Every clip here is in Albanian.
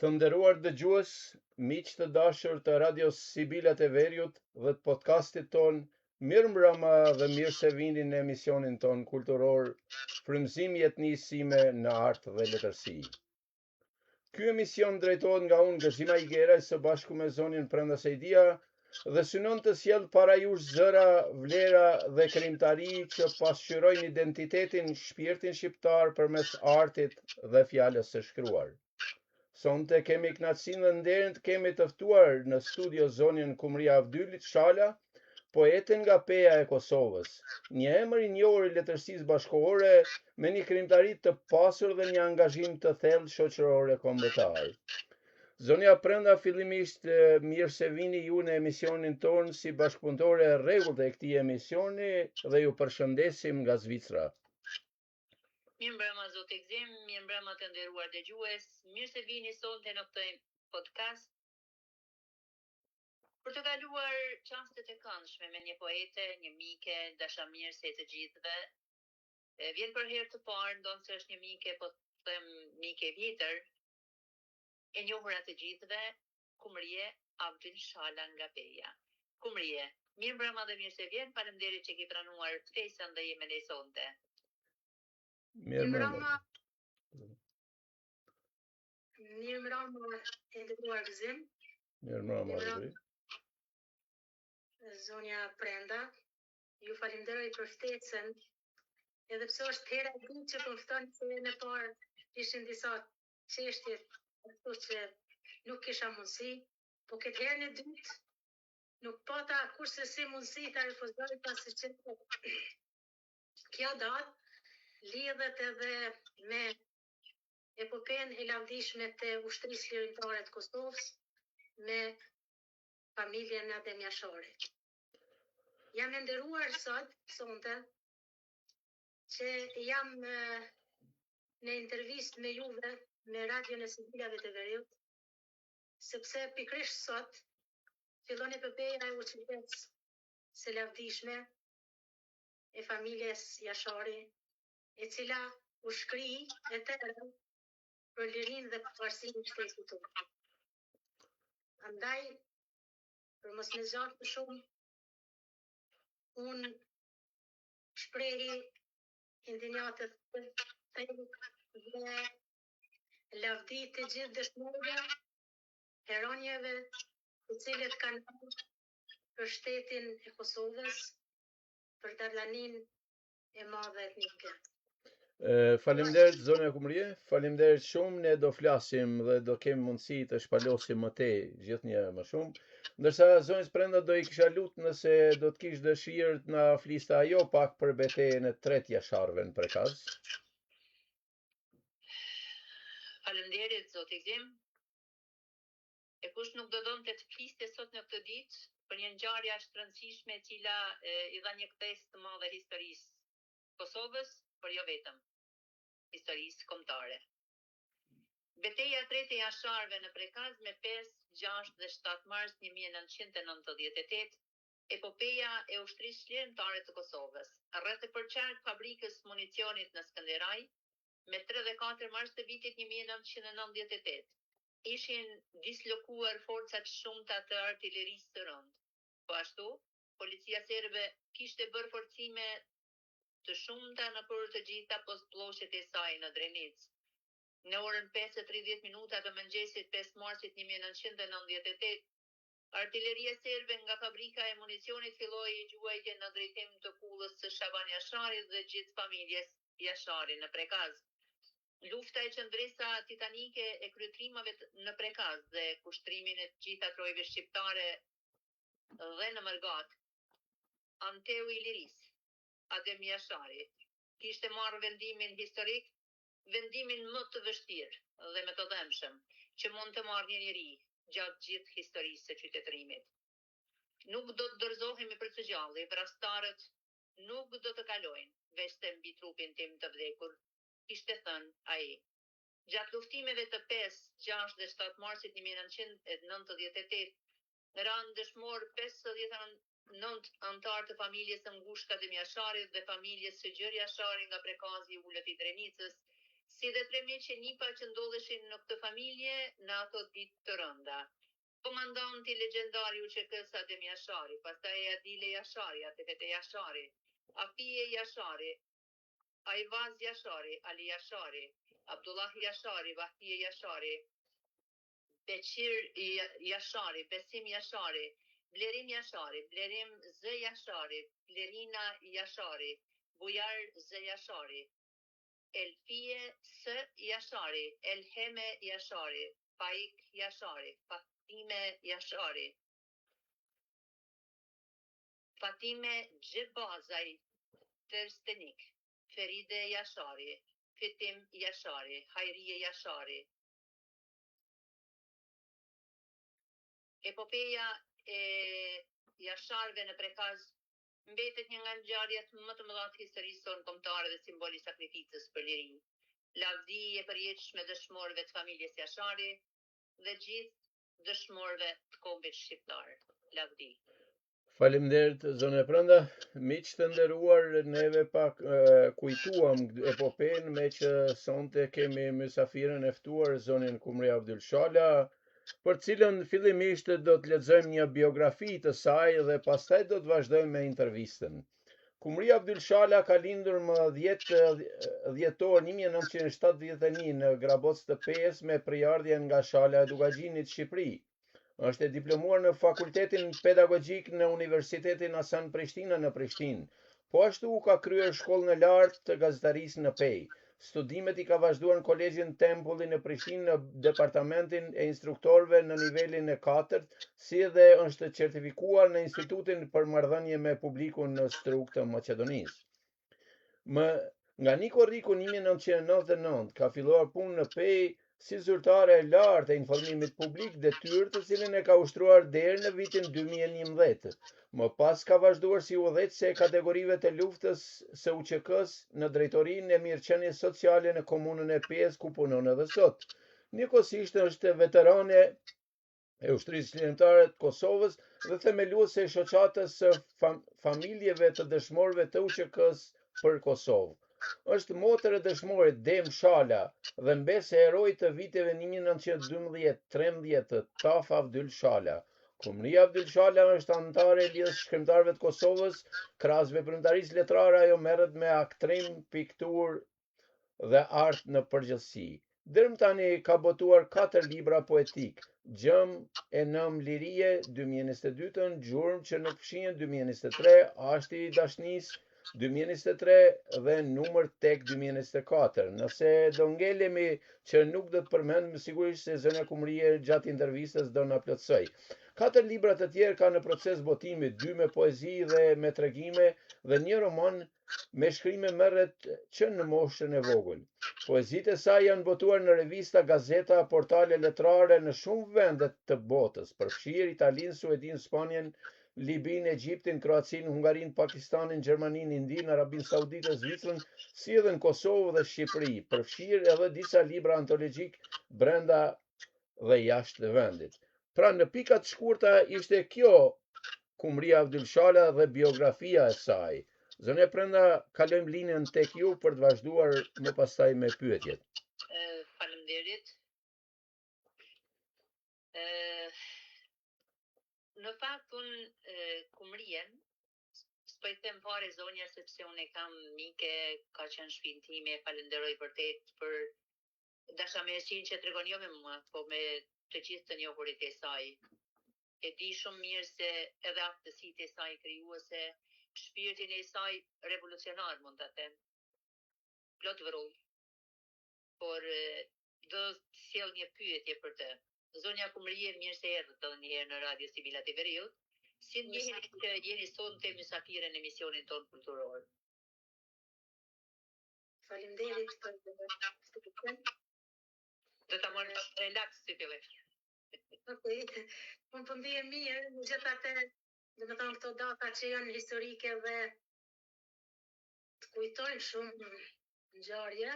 Të nderuar dëgjues, miq të dashur të radios Sibilat e Veriut dhe të podcastit ton, mirë mbrëma dhe mirë se vini në emisionin ton kulturor Frymëzimi jetënisime në art dhe letërsi. Ky emision drejtohet nga unë Gëzima Igera së bashku me zonin Prenda Sejdia dhe synon të sjell para jush zëra, vlera dhe krijimtari që pasqyrojnë identitetin, shpirtin shqiptar përmes artit dhe fjalës së shkruar. Sonte kemi kënaqësinë dhe nderin të kemi të ftuar në studio zonin Kumria Avdylit Shala, poeten nga Peja e Kosovës, një emër i njohur i letërsisë bashkëkohore me një krijimtari të pasur dhe një angazhim të thellë shoqëror e kombëtar. Zonja Prenda, fillimisht mirë se vini ju në emisionin ton si bashkëpunëtore e rregullt e këtij emisioni dhe ju përshëndesim nga Zvicra. Mirë mbrëma zoti Gzim, mirë mbrëma të nderuar dëgjues, mirë se vini sonte në këtë podcast për të kaluar çastet e këndshme me një poete, një mike, dashamirëse e të gjithëve. Vjen për herë të parë, ndonë se është një mike, po të them mike vjetër, e njohur të gjithëve, Kumrie Avdyl Shala nga Peja. Kumrie, mirë mbrëma dhe mirë se vjen, faleminderit që ke pranuar ftesën dhe jemi ne sonte. Mirë mbrëma. Mirë mbrëma e nderuar Gzim. Mirë mbrëma. Zonja Prenda, ju falenderoj për ftesën, edhe pse është hera e dytë që po ftoni, se në parë ishin disa çështje ashtu që nuk kisha mundësi, po këtë herën e dytë nuk pata kurse si mundësi ta refuzoj, pasi që kjo datë lidhet edhe me epopenë e lavdishme të ushtrisë lirimtare të Kosovës me familjen Adem Jashari. Jam e nderuar sonte që jam në intervistë me juve me radion e Sibilave të Veriut, sepse pikërisht sot fillon epopeja e ushtrisë së lavdishme e familjes Jashari, e cila u shkri e tërë për lirinë dhe pavarësinë e shtetit tonë. Andaj, për mos me zgjatur më shumë, unë shprehi indinjatët të dhe lavdi të gjithë dëshmorëve, heronjeve, të cilët kanë për shtetin e Kosovës, për dallaninë e madhe etnike. Faleminderit zonja Kumrie, faleminderit shumë, ne do flasim dhe do kemi mundësi të shpalosim më tej gjithnjë më shumë. Ndërsa zonjës Prenda do i kisha lutur nëse do të kish dëshirë të na fliste ajo pak për betejën e tretë Jasharëve në Prekaz. Faleminderit zoti Gzim. E kush nuk do donte të fliste sot në këtë ditë për një ngjarje aq të rëndësishme e cila i dha një kthes të madhe historisë Kosovës, por jo vetëm historisë kombëtare. Betejë e tretë e Jasharëve në Prekaz me 5, 6 dhe 7 mars 1998, epopeja e ushtrisë lirimtare të Kosovës, rreth e përqark fabrikës municionit në Skënderaj, me 3 dhe 4 mars të vitit 1998, ishin dislokuar forcat shumëta të artillerisë së rëndë. Po ashtu, policia serbe kishte bërë forcime të shumëta në për të gjitha postpllogjet e saj në Drenicë. Në orën 5:30 të mëngjesit 5 marsit 1998, artilleria serbe nga fabrika e municionit filloi gjuajtjen në drejtim të kullës së Shaban Jasharit dhe gjithë familjes Jashari në Prekaz. Lufta e qëndresa titanike e kryetrimave në Prekaz dhe kushtrimin e gjitha trojve shqiptare dhe në Mërgat, Anteu i Liris, Adem Jashari, kishte marrë vendimin historik, vendimin më të vështirë dhe më të dëmshëm që mund të marrë një njeri gjatë gjithë historisë së qytetërimit. Nuk do të dorëzohemi për së gjalli, vrastarët nuk do të kalojnë veçse mbi trupin tim të vdekur, kishte thënë ai. Gjatë luftimeve të 5, 6 dhe 7 marsit 1998, ranë dëshmor 59 antar të familjes së ngushtë të Jasharit dhe familjes së Gjër Jashari nga Prekazi i Ulët i Drenicës, si dhe 3 miqenipa që ndodheshin në këtë familje në ato ditë të rënda. Komandanti legjendari UÇK-s Adem Jashari, pastaj Adile Jashari, Atefete Jashari, Afije Jashari, Ajvaz Jashari, Ali Jashari, Abdullah Jashari, Vahtie Jashari, Beqir Jashari, Besim Jashari, Blerim Jashari, Blerim Z Jashari, Blerina Jashari, Bujar Z Jashari, Elfie S Jashari, Elheme Jashari, Faik Jashari, Fatime Jashari, Fatime Gjebazaj Terstenik, Feride Jashari, Fitim Jashari, Hajrije Jashari. Epopeja e Jasharëve në Prekaz mbetet një nga ngjarjet më të mëdha të historisë tonë kombëtare dhe simboli i sakrificës për lirinë. Lavdi e përjetshme dëshmorëve të familjes Jashari dhe gjithë dëshmorëve të kombit shqiptar. Lavdi. Faleminderit zonë Pranda, miq të nderuar, neve pak kujtuam epopen me që sonte kemi mysafirën e ftuar zonin Kumria Abdul Shala, për cilën fillimisht do të lexojmë një biografi të saj dhe pastaj do të vazhdojmë me intervistën. Kumria Abdul Shala ka lindur më 10 dhjetor 1971 në Graboc të Pes me përjardhjen nga Shala e Dugagjinit, Shqipëri. Është e diplomuar në Fakultetin Pedagogjik në Universitetin Hasan Prishtina në Prishtinë. Po ashtu ka kryer shkollën e lartë të gazetarisë në Pej. Studimet i ka vazhduar në Kolegjin Tempulli në Prishtinë në departamentin e instruktorëve në nivelin e 4, si dhe është certifikuar në Institutin për Marrëdhënie me Publikun në Struk të Maqedonisë. Nga Niko Rriku 1999 ka filluar punë në Pej si zyrtare e lartë e informimit publik, detyrë të cilën e ka ushtruar deri në vitin 2011. Më pas ka vazhduar si udhëheqëse e kategorive të luftës së UÇK-s në drejtorinë e mirëqenies sociale në komunën e Pes, ku punon edhe sot. Njëkohësisht është veterane e ushtrisë ligjore të Kosovës dhe themeluese e shoqatës së familjeve të dëshmorëve të UÇK-s për Kosovë. Është motër e dëshmorit Dem Shala dhe mbese heroj të viteve 1912-13 të Taf Abdul Shala. Kumria Abdul Shala është anëtare e Lidhjes së Shkrimtarëve të Kosovës, krahas veprimtarisë letrare ajo merret me aktrim, pikturë dhe art në përgjithësi. Deri tani ka botuar 4 libra poetik: Gjëm e nëm lirie 2022, Gjurmë që nuk fshihen 2023, Ashti i dashnisë 2023 dhe Numër tek 2024. Nëse do ngelemi që nuk do të përmendëm, sigurisht se zënia Kumrie gjatë intervistës do na plotësoj. 4 libra të tjerë ka në proces botimi, 2 me poezi dhe me tregime dhe një roman me shkrime merret që në moshën e vogël. Poezitë e saj janë botuar në revista, gazeta, portale letrare në shumë vende të botës, përfshirë Italinë, Suedinë, Spanjen, Libinë, Egjiptin, Kroacinë, Hungarinë, Pakistanin, Gjermaninë, Indinë, Arabinë Saudite, Zvicrën, si edhe në Kosovë dhe Shqipëri, përfshirë edhe disa libra antologjik brenda dhe jashtë vendit. Pra në pika të shkurta ishte kjo Kumria Abdul Shala dhe biografia e saj. Zone Pranda, kalojmë linjën tek ju për të vazhduar më pastaj me pyetjet. Faleminderit. Në fakt unë Kumrien s'po i them fare zonja sepse unë kam mike, ka qenë shtëpinë time, falenderoj vërtet për dashamirësinë që tregon jo me mua, po me të gjithë të njohurit e saj. E di shumë mirë se edhe aftësitë e saj krijuese, shpirtin e saj revolucionar, mund ta them. Plot vëroj. Por do të sjell një pyetje për të. Zonja Kumrie, mirë se erdhët edhe një herë në Radio Sibila të Veriut. Si ndjeheni që jeni sonte mysafire në emisionin tonë kulturor? Faleminderit për ftesën. Do ta marrë relaks si fillim. Okej. Unë po ndihem mirë, megjithatë, domethënë këto data që janë historike dhe të kujtojnë shumë ngjarje,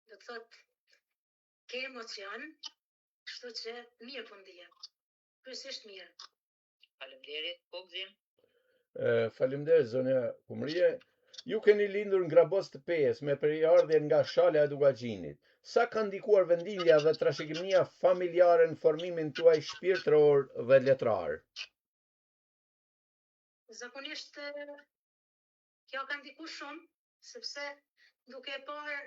do të thotë ke emocion, kështu që mirë po ndihem. Kryesisht mirë. Faleminderit, po gzim. Faleminderit zonja Kumrie. Ju keni lindur në Grabos të Pes me periardhjen nga Shala e Dugaxhinit. Sa ka ndikuar vendimja dhe trashëgimia familjare në formimin tuaj shpirtëror dhe letrar? Zakonisht kjo ka ndiku shumë, sepse duke e parë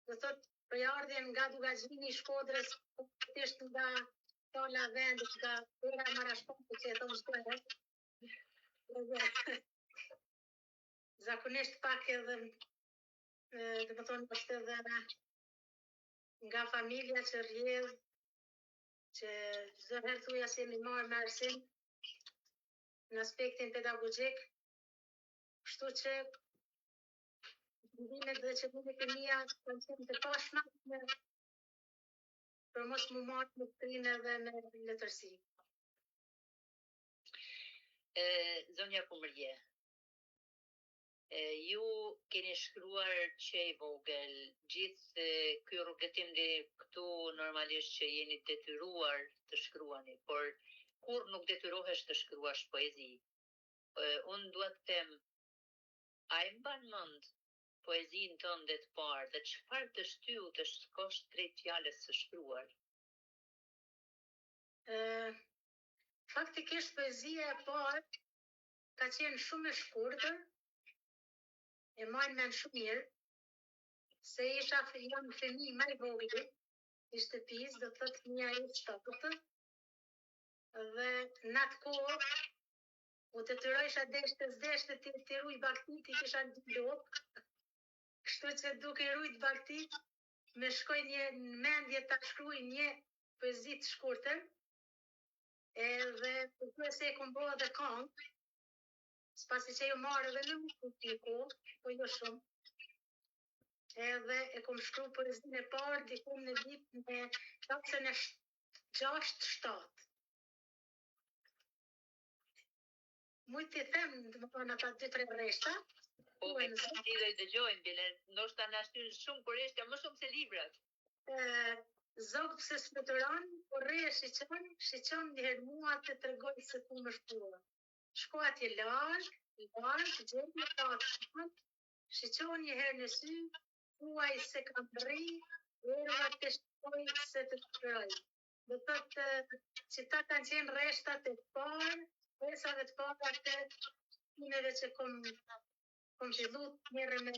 do thot periardhjen nga Dugaxhini i Shkodrës, thjesht nga Shala vendit, nga era marashkope që e thonë shkërët. Zakonisht pak edhe dhe më thonë është edhe nga familja që rrjedh, që çdo herë thuja se jemi marrë me arsim në aspektin pedagogjik, kështu që ndimet dhe qëllimet e mia kanë qenë të pashme për mos mu marrë me shkrinë edhe me letërsi. Zonja Kumërje, ju keni shkruar që i vogël, gjithë ky rrugëtim deri këtu normalisht që jeni detyruar të shkruani, por kur nuk detyrohesh të shkruash poezi. Unë dua të them, a e mban mend poezinë tënde të parë dhe çfarë të shtyu të shkosh drejt fjalës së shkruar? Faktikisht poezia e parë ka qenë shumë e shkurtër, e majnë men shumë mirë, se jam fëmijë më i vogël i shtëpisë, do të thotë fëmia e shtatut, dhe në atë kohë u detyrojsha deshte të ruaj baktit, i kisha në dy lopë, kështu që duke rujt baktit, me shkoj në mendje ta shkruaj një poezi të shkurtër, edhe përkëse se e kom bo edhe këngë, spasi që ju marrë edhe në publiku, po jo shumë, edhe e kom shkru poezinë e parë, dikum në vit me klasën e 6-7. Mujtë të them, dhe më thonë ata 2-3 rreshta. Po, me këti dhe i dëgjojnë, bile, ndoshta na shtyn shumë rreshta, më shumë se librat. Zogë pëse s'fluturon, por rre shiqon një herë mua të tregoj se ku më shkruan. Shko atje larg, gjenë në tatë, shiqon një herë në sy, thuaj se kam rri, erëva të shkoj se të shkruaj. Dhe thotë që ta kanë qenë rreshtat e parë, pesave të para të timeve që kom fillu njërë me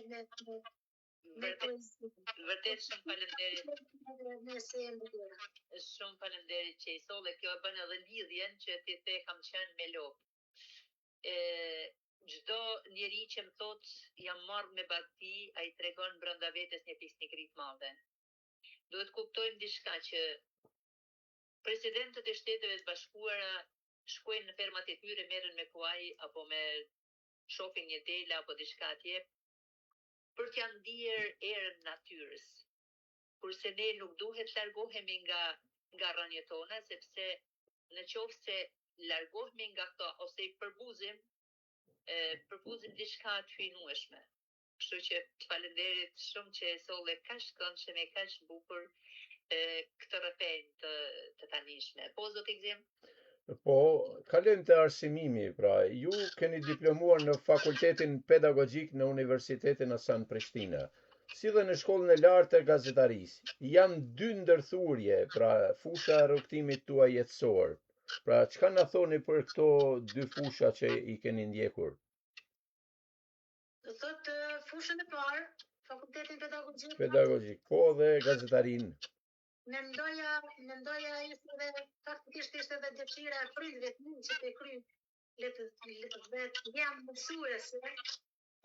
poezi. Vërtet shumë falenderit. Shumë falenderit që i solle, kjo e bën edhe lidhjen që ti the kam qenë me lopë. Çdo njeri që më thot jam marrë me bakti, ai tregon brenda vetes një pisnikëri të madhe. Duhet kuptojmë diçka që presidentët e Shteteve të Bashkuara shkojnë në fermat e tyre, merren me kuaj apo me shohin një dela apo diçka atje për t'ja ndier erën natyrës. Kurse ne nuk duhet largohemi nga rënjet tona, sepse në qoftë se largohemi nga këto ose i përbuzim diçka të hyjnueshme. Kështu që të falenderit shumë që e solle kaq këndshëm e kaq bukur këtë rrethënë të tanishme. Po zoti Gzim? Po, kalojmë te arsimimi, pra, ju keni diplomuar në Fakultetin Pedagogjik në Universitetin Hasan Prishtina, si dhe në Shkollën e Lartë e Gazetarisë. Janë dy ndërthurje, pra, fusha e rrugtimit tuaj jetësor. Pra, çka na thoni për këto dy fusha që i keni ndjekur? Do thotë fushën e parë, Fakultetin Pedagogjik, po dhe gazetarinë. Mendoja ishte dhe faktikisht ishte edhe dëshira e prindëve të mi që të kry letë jam mësuese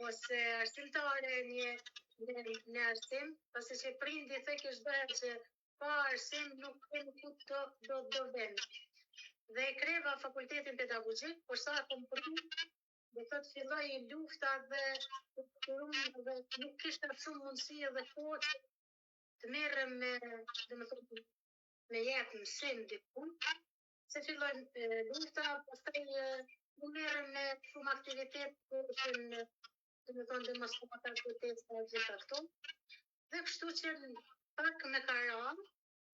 ose arsimtare në arsim, pasi që prindi thekë çdo herë që pa arsim nuk kemi ku do vend. Dhe e kreva Fakultetin Pedagogjik, por sa kom përmi, dhe thot filloi lufta dhe nuk kishte shumë mundësi edhe kohë të merrem me jetë mësim dikun, se fillojnë lufta, pastaj u merrem me shumë aktivitet dhe mos ka aktivitet të gjitha këto. Dhe kështu që pak me karam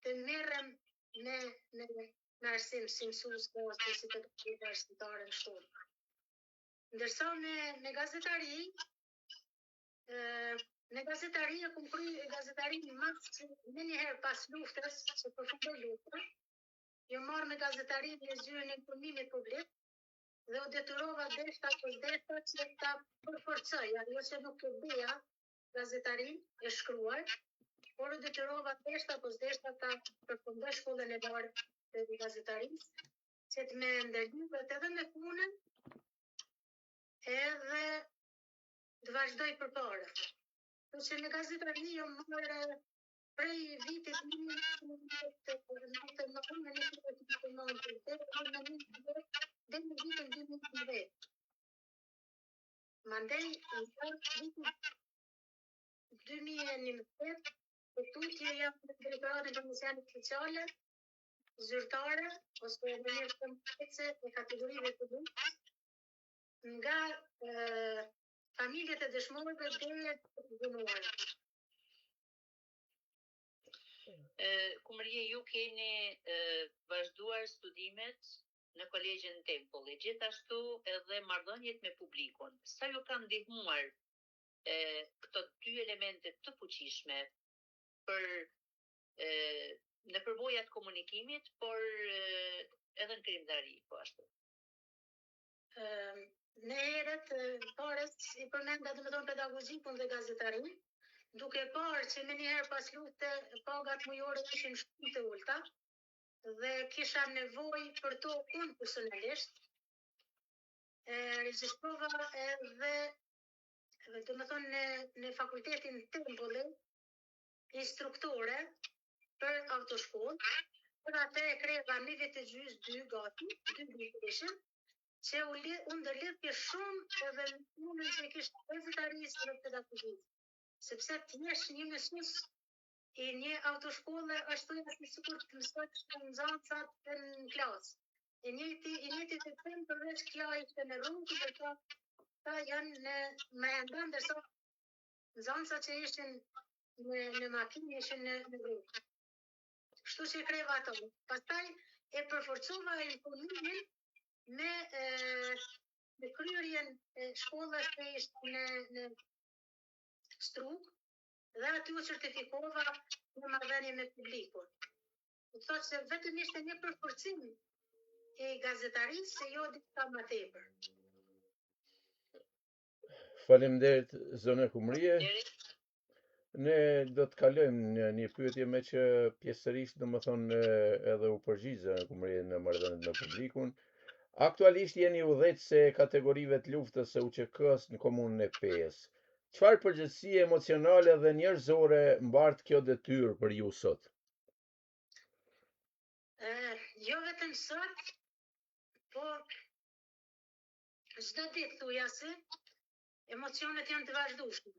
të merrem me arsim si mësues ose si të arsimtare në shkollë. Ndërsa me gazetari, në gazetari e kum kry gazetarinë më njëherë pas luftës, që përfundoi lufta, jo marrë me gazetarinë në zyrën e informimit publik, dhe u detyrova deshta për deshta që ta përforcoj, ajo që nuk e beja gazetarinë e shkruar, por u detyrova deshta për deshta ta përfundoj shkollën e lartë të gazetarisë, që të me ndërlyhet edhe me punën, edhe të vazhdoj përpara. Por që në gazetari jo marrë prej vitit 1999 dhe në vitin 2010. Mandej, në vitin 2011, për tutje jam në drejtoratin komisionit sociale, zyrtare, ose në një kompetence e kategorive të lukës, nga familjet e dëshmorëve dhe të dënuara. Kumërje, ju keni vazhduar studimet në kolegjin Tempulli, gjithashtu edhe marrëdhëniet me publikun. Sa ju kanë ndihmuar këto dy elemente të fuqishme për në përvojat komunikimit, por edhe në krimtari, po ashtu? Në herët parës i përmenda domethënë pedagogjikun dhe gazetarin, duke parë që me njëherë pas lufte pagat mujore ishin shumë të ulta dhe kisha nevojë për to unë personalisht, regjistrova edhe domethënë në fakultetin Tempulli instruktore për autoshkollë, për atë e kreva një vit e gjys 2 gati, 2 vit që u ndërlidhje shumë edhe në punën që kishte gazetarisë dhe pedagogjisë. Sepse të jesh një mësues i një autoshkolle është si sikur të mësosh nxënësat në klasë. I njëjti të them përveç kjo ishte në rrugë, ndërsa ta janë me enda, ndërsa nxënësat që ishin në makinë ishin në rrugë. Kështu që kreva ato. Pastaj e përforcova informimin me kryerjen e shkollës që ishte në Strug, dhe aty u certifikova në marrëdhënie me publikun. Do thotë se vetëm ishte një përforcim e gazetarisë, se jo diçka më tepër. Faleminderit zone Kumrije. Ne do të kalojmë në një pyetje me që pjesërisht domethënë edhe u përgjigj zone Kumrije në marrëdhëniet me publikun. Aktualisht jeni udhëheqëse e kategorive të luftës së UÇK-s në komunën e Pejës. Çfarë përgjegjësie emocionale dhe njerëzore mbart kjo detyrë për ju sot? Jo vetëm sot, po çdo ditë thujasi, emocionet janë të vazhdueshme.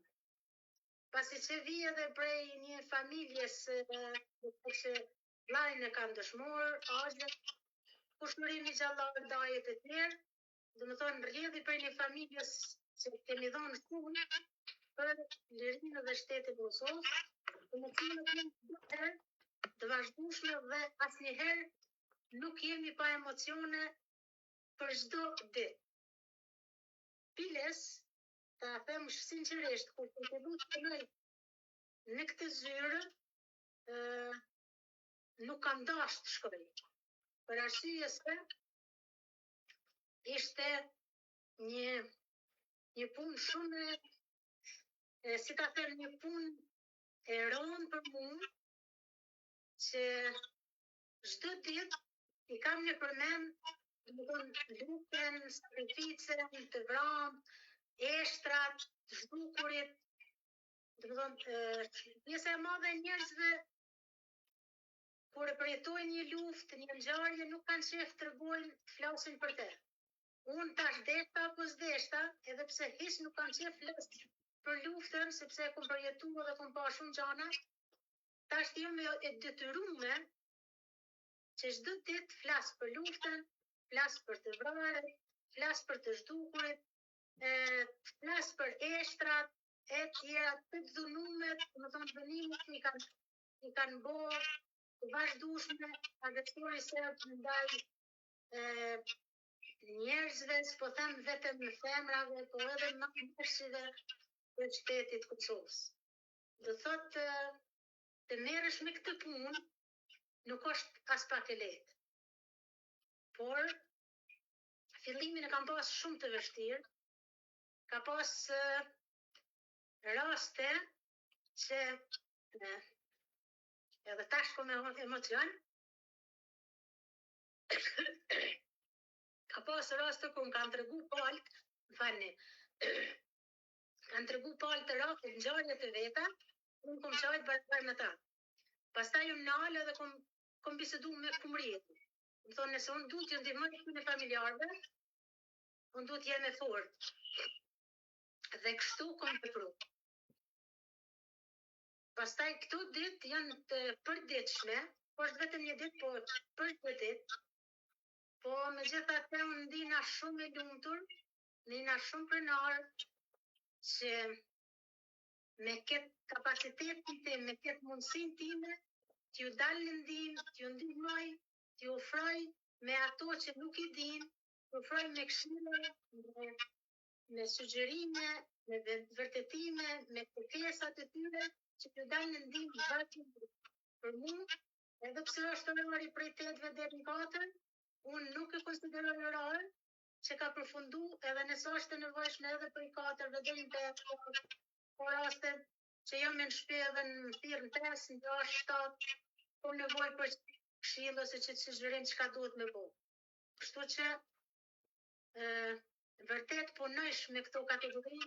Pasi që vi edhe prej një familjes që vllajën e kanë dëshmor, agjen, kushtërimi gjallar, dajet e tjerë, domethënë rrjedhi prej një familjes që kemi dhënë shumë për lirinë dhe shtetin e Kosovës, emocionet janë të vazhdueshme dhe asnjëherë nuk jemi pa emocione për çdo ditë. Piles, ta them sinqerisht, kur të lutem në këtë zyrë, nuk kam dashur të shkoj. Për arsye se ishte një punë shumë si ta them, një punë e rëndë për mua, që çdo ditë i kam në përmend, domethënë lutjen, sakrificën, të vramë, eshtrat, të zhdukurit, domethënë pjesa e madhe e njerëzve kur e përjetojnë një luftë, një ngjarje, nuk kanë qejf të tregojnë, të flasin për të. Unë tash deshta apo s'deshta, edhe pse hiç nuk kam qejf flas për luftën, sepse e kam përjetuar dhe kam pasur shumë gjana, tash jam e detyruar që çdo ditë flas për luftën, flas për të vrarët, flas për të zhdukurit, flas për eshtrat e tjera, të dhunumet, domethënë dënimet që i kanë bërë të vazhdueshme agresori serb ndaj njerëzve, s'po them vetëm në femrave, po edhe mashtrave të qytetit Kosovës. Do thotë të merresh me këtë punë nuk është as pak e lehtë. Por fillimin e kam pas shumë të vështirë. Ka pas raste që edhe tash po me emocion. Ka pas raste ku më kanë tregu palët, kanë tregu palët të rafë në ngjarje të veta, unë kom qajtë bashkë me ta. Pastaj unë nalë edhe kom bisedu me kumrijet. Më thonë, nëse unë duhet të ndihmoj në familjarëve, unë duhet jem e fortë. Dhe kështu kom vepru. Pastaj këto ditë janë të përditshme, po është vetëm një ditë, po përditshme. Po megjithatë unë ndina shumë e lumtur, ndina shumë krenar që me këtë kapacitetin tim, me këtë mundësinë time, t'ju dal në ndihmë, t'ju ndihmoj, t'ju ofroj me ato që nuk i din, t'ju ofroj me këshilla, me sugjerime, me vërtetime, me kërkesat e tyre, që t'ju dal në ndihmë vetëm për mua, edhe pse është orari prej 8-ve deri në 4, unë nuk e konsideroj orar që ka përfundu edhe nëse është e nevojshme edhe prej 4-ve deri në 5, po raste që jam në shtëpi edhe në thirr në 5, në 6, 7, po nevojë për këshill ose që të sugjerim çka duhet me bëj. Kështu që vërtet punojsh me këto kategori,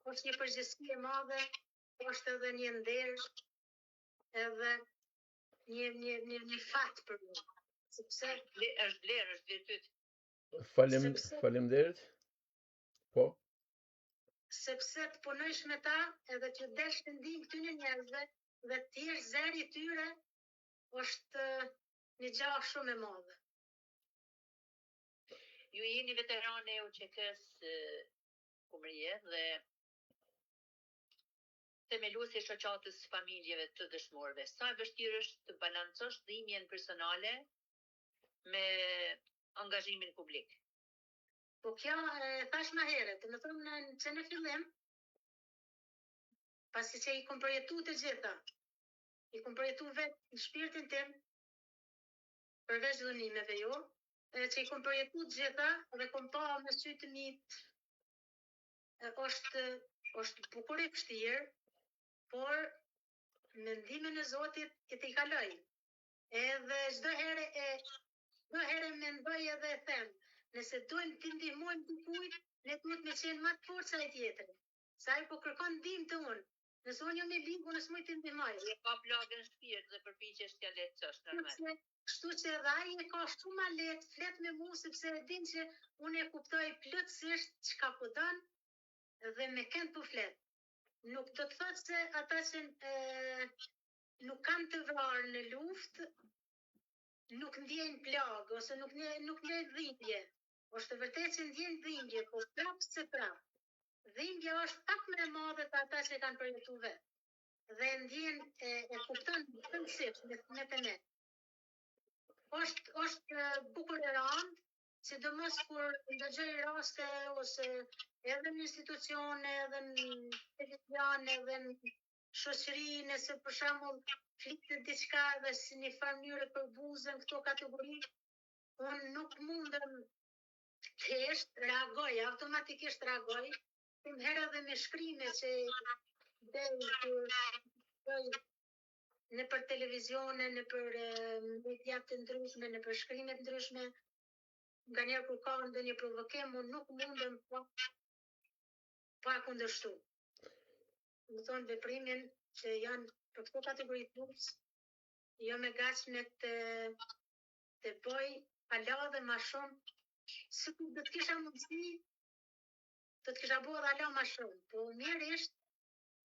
është një përgjegjësi e madhe, është edhe një nder, edhe një fat për mua. Sepse është vlerë, është virtyt. Faleminderit. Po. Sepse të punojsh me ta edhe t'ju desh të ndihmë këtyre njerëzve dhe të jesh zëri i tyre është një gjë shumë e madhe. Ju jeni veterane e UÇK-s Kumrie dhe themeluesi shoqatës familjeve të dëshmorëve. Sa e vështirë është të balancosh dhimbjen personale me angazhimin publik? Po kjo thash më herët, do të thonë që në fillim, pasi që i kom përjetu të gjitha, i kom përjetu vetë në shpirtin tim, përveç dhunimeve jo, që i kom përjetu të gjitha dhe kom pa me sy të mi, është bukur e vështirë, por me ndihmën e Zotit e t'i kaloj. Edhe çdo herë mendoj edhe e them, nëse dojmë t'i ndihmojmë dikujt, ne duhet me qenë më të fortë se ai tjetri. Sa ai po kërkon ndihmë të unë. Nëse unë jam e lindur, nëse më t'i ndihmoj. Je ka plagën shpirt dhe përpiqesh t'ja lehtësosh normal. Kështu që edhe ai e ka shumë ma lehtë, flet me mua sepse e din që unë e kuptoj plotësisht çka po don dhe me kënd po flet. Nuk do të thotë se ata që nuk kanë të vrarë në luftë, nuk ndjejnë plagë ose nuk ndjejnë dhimbje. Është vërtet që ndjejnë dhimbje, po prapë se prapë. Dhimbja është pak më e madhe te ata që kanë përjetu vetë. Dhe ndjen e kupton thellësisht me të ne. Është bukur e rëndë, sidomos kur ndëgjoj raste ose edhe në institucione, edhe në televizion, edhe në shoqëri, nëse për shembull flitet diçka dhe si një farë mënyre për buzën këto kategori, unë nuk mundem thjesht reagoj, automatikisht reagoj, shumë herë edhe me shkrime që në për televizione, në për media të ndryshme, në për shkrime të ndryshme, nga njerë kur ka ndonjë provokim, unë nuk mundem pa kundërshtu. Më thonë veprimin që janë për këto kategori të lufts, jo me gatshme të bëj ala dhe ma shumë, si ku do të kisha mundësi, do të kisha bërë ala ma shumë. Po mirë ishtë,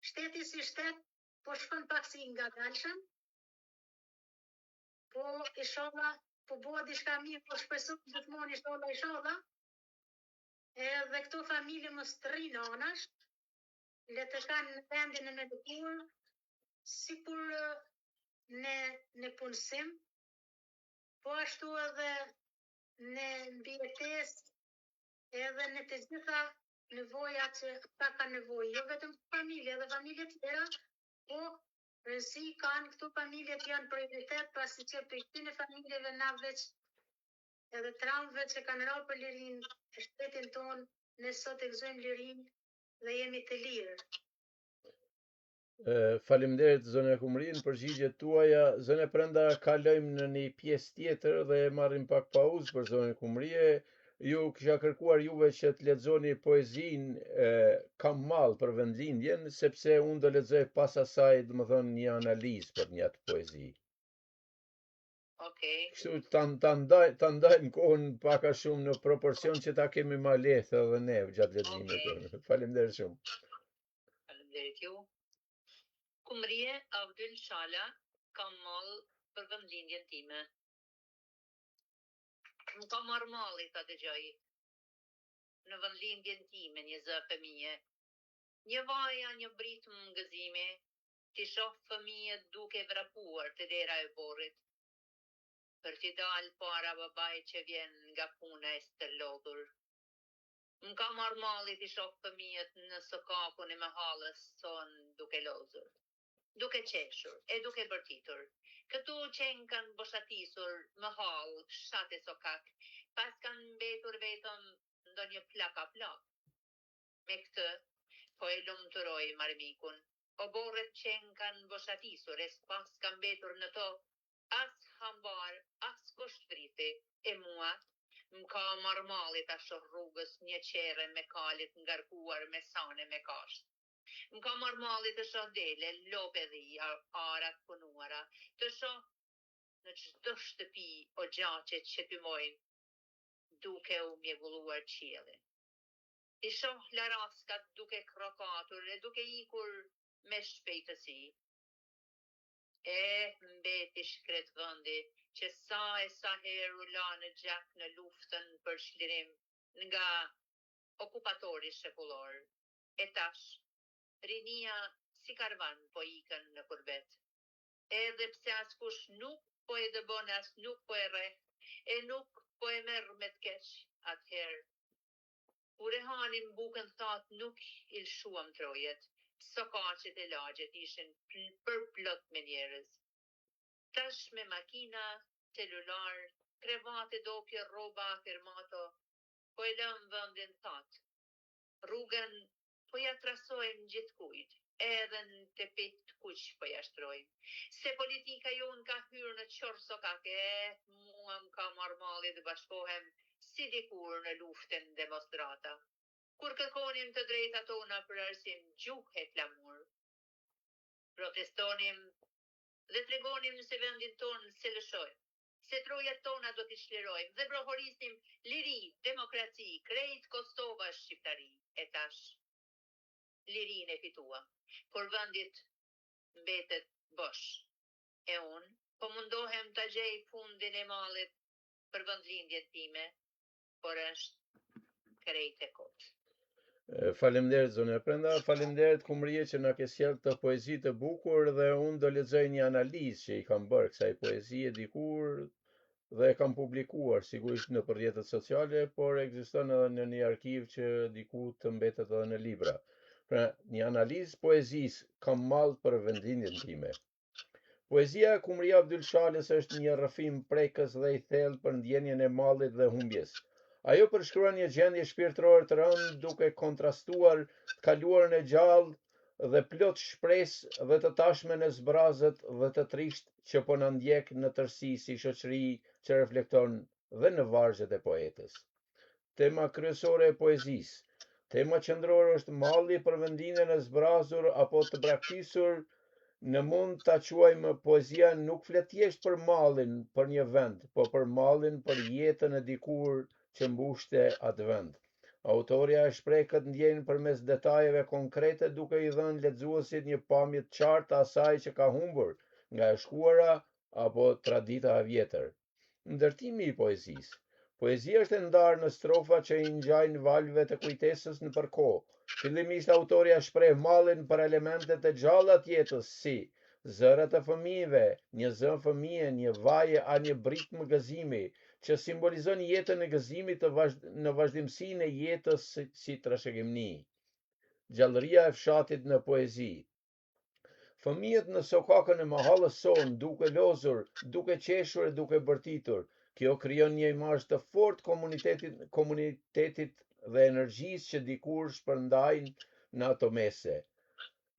shteti si shtet, po shkon pak si nga dalshëm, po inshallah, po bëhet diçka mirë, po shpresoj gjithmonë inshallah, edhe këto familje mos të rrinë anash, le të kanë vendin e në lëkur, sikur në punësim, po ashtu edhe në mbijetesë, edhe në të gjitha nevoja që ata kanë nevojë, jo vetëm familje, edhe familje tjera, po rëndësi kanë këtu familjet janë prioritet, pasi që për këtyre familjeve na veç edhe traumëve që kanë rarë për lirinë e shtetin tonë, ne sot e gëzojmë lirinë dhe jemi të lirë. Faleminderit zone Kumrin, përgjigjet tuaja. Zone Prenda, kalojmë në një pjesë tjetër dhe marrim pak pauzë për zonën Kumrie. Ju kisha kërkuar juve që të lexoni poezinë Kam mall për vendlindjen, sepse unë do lexoj pas asaj, domethënë një analizë për një atë poezi. Okej. Kështu ta ndajmë kohën pak a shumë në proporcion që ta kemi ma lehtë edhe ne gjatë leximit. Faleminderit shumë. Faleminderit ju. Kumrie Abdyl Shala, Kam mall për vendlindjen time. Më ka marrë malli ta dëgjoj. Në vendlindjen time një zë fëmije. Një vaja një brit më gëzime, ti shoh fëmijët duke vrapuar të dera e borrit. Për t'i dalë para babaj që vjen nga puna e stërlodhur. Më ka marrë malli t'i shoh fëmijët në sokakun e mahallës son duke lozur. Duke qeshur e duke bërtitur. Këtu qenë kanë boshatisur më hall, fshat e sokak, pas kanë mbetur vetëm ndonjë plaka plak. Me këtë, po e lumturoj marmikun, o borret qenë kanë boshatisur, e s'pas kanë mbetur në to, as hambar, as kushtriti, e mua, më ka marrë malli ta shoh rrugës një qere me kalit ngarkuar me sane me kasht. Më ka marrë malli të shoh dele, lopedhi, arat punuara, të shoh në çdo shtëpi o gjaqet që tymojnë, duke u mjegulluar qiellin. I shoh laraskat duke krokatur e duke ikur me shpejtësi. Mbeti shkret vëndi që sa herë u la në gjak në luftën për çlirim nga okupatori shekullor. E tash, rinia si karvan po ikën në kurbet. Edhe pse askush nuk po e dëbon as nuk po e rreh, e nuk po e merr me të keq atëherë. Kur e hanim bukën that nuk i lshuam trojet, sokaqet e lagjet ishin përplot me njerëz. Tash me makina, celular, krevate dopje, rroba, firmato, po e lëm vendin that. Rrugën po ja trasojmë gjithkujt, edhe në tepit kuq po ja shtrojmë. Se politika jonë ka hyrë në qorë sokake, mua më ka marrë malli dhe bashkohem si dikur në luftën demonstrata. Kur kërkonim të drejta tona për arsim gjuhë e flamur. Protestonim dhe tregonim se vendin tonë se lëshojmë, se trojat tona do t'i shlirojmë dhe brohorisim liri, demokraci, krejt Kosova shqiptari. E tash, lirin e fituam, por vendit mbetet bosh. E unë, po mundohem të gjej fundin e mallit për vendlindjen time, por është krejt e kot. Faleminderit zone Prenda, faleminderit Kumrie që na ke sjell këtë poezi të bukur dhe unë do lexoj një analizë që i kam bërë kësaj poezie dikur dhe e kam publikuar sigurisht në rrjetet sociale, por ekziston edhe në një arkiv që diku të mbetet edhe në libra. Pra, një analizë poezisë Kam mall për vendlindjen time. Poezia e Kumria Abdyl Shalës është një rrëfim prekës dhe i thellë për ndjenjen e mallit dhe humbjes. Ajo përshkruan një gjendje shpirtërore të rëndë duke kontrastuar të kaluarën e gjallë dhe plot shpresë dhe të tashmen e zbrazët dhe të trisht që po na ndjek në tërësi si shoqëri që reflekton dhe në vargjet e poetës. Tema kryesore e poezisë. Tema qendrore është malli për vendindjen e zbrazur apo të braktisur. Në mund ta quajmë poezia nuk flet thjesht për mallin për një vend, po për mallin për jetën e dikur që mbushte atë vend. Autoria e shpreh këtë ndjenjë përmes detajeve konkrete duke i dhënë lexuesit një pamje të qartë asaj që ka humbur nga e shkuara apo tradita e vjetër. Ndërtimi i poezisë. Poezia është e ndarë në strofa që i ngjajnë valve të kujtesës në përkohë. Fillimisht autoria shpreh mallin për elementet e gjalla të jetës si zërat e fëmijëve, një zë fëmije, një vaje a një brit më gëzimi, që simbolizon jetën e gëzimit në vazhdimsinë e jetës si trashëgimni. Gjallëria e fshatit në poezi. Fëmijët në sokakën e mahallës son, duke lozur, duke qeshur e duke bërtitur. Kjo krijon një imazh të fortë komunitetit dhe energjisë që dikur shpërndajnë në ato mese.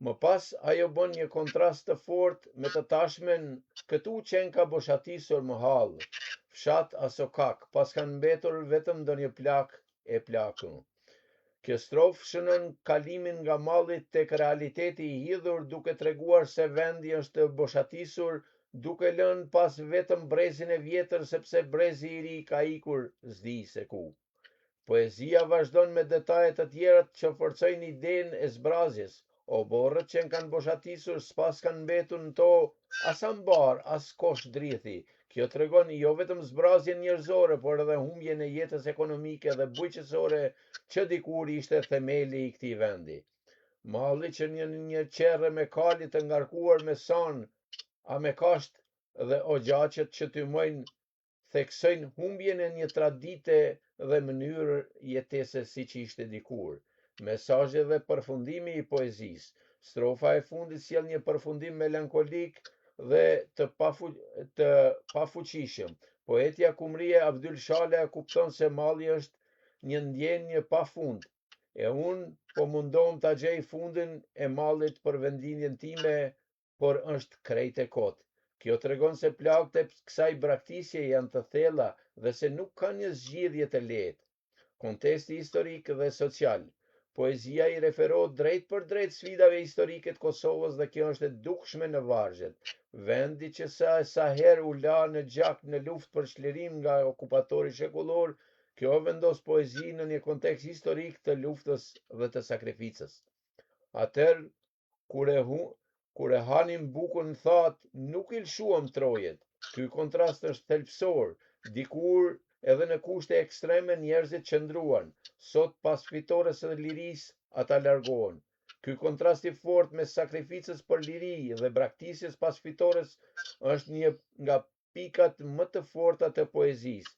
Më pas, ajo bën një kontrast të fortë me të tashmen, këtu qenë ka boshatisur më hallë, fshat a sokak, pas kanë mbetur vetëm ndonjë plak e plakun. Kjo strofë shënon kalimin nga mallit tek realiteti i hidhur, duke treguar se vendi është boshatisur, duke lënë pas vetëm brezin e vjetër sepse brezi i ri ka ikur s'di se ku. Poezia vazhdon me detaje të tjera që forcojnë idenë e zbrazjes. O borrët që kanë boshatisur s'pas kanë mbetur në to as ambar, as kosh drithi. Kjo tregon jo vetëm zbrazjen njerëzore, por edhe humbjen e jetës ekonomike dhe bujqësore që dikur ishte themeli i këtij vendi. Malli që një qerre me kali të ngarkuar me son, a me kasht dhe ogjaqet që tymojnë theksojnë humbjen e një tradite dhe mënyrë jetese si që ishte dikur. Mesazhe dhe përfundimi i poezisë. Strofa e fundit sjell një përfundim melankolik dhe të pafuqishëm. Poetja kumrije Abdyl Shala kupton se malli është një ndjenjë pafund. E unë po mundohem ta gjej fundin e mallit për vendindjen time, por është krejt e kot. Kjo tregon se plagët e kësaj braktisje janë të thella dhe se nuk ka një zgjidhje të lehtë. Konteksti historik dhe social. Poezia i referohet drejt për drejt sfidave historike të Kosovës dhe kjo është e dukshme në vargjet. Vendi që sa herë u la në gjak në luftë për çlirim nga okupatori shekullor, kjo vendos poezinë në një kontekst historik të luftës dhe të sakrificës. Atëherë, kur e hanim bukën thatë, nuk i lshuam trojet. Ky kontrast është thelbësor. Dikur edhe në kushte ekstreme njerëzit qëndruan. Sot pas fitores së lirisë ata largohen. Ky kontrast i fortë mes sakrificës për liri dhe braktisjes pas fitores është një nga pikat më të forta të poezisë.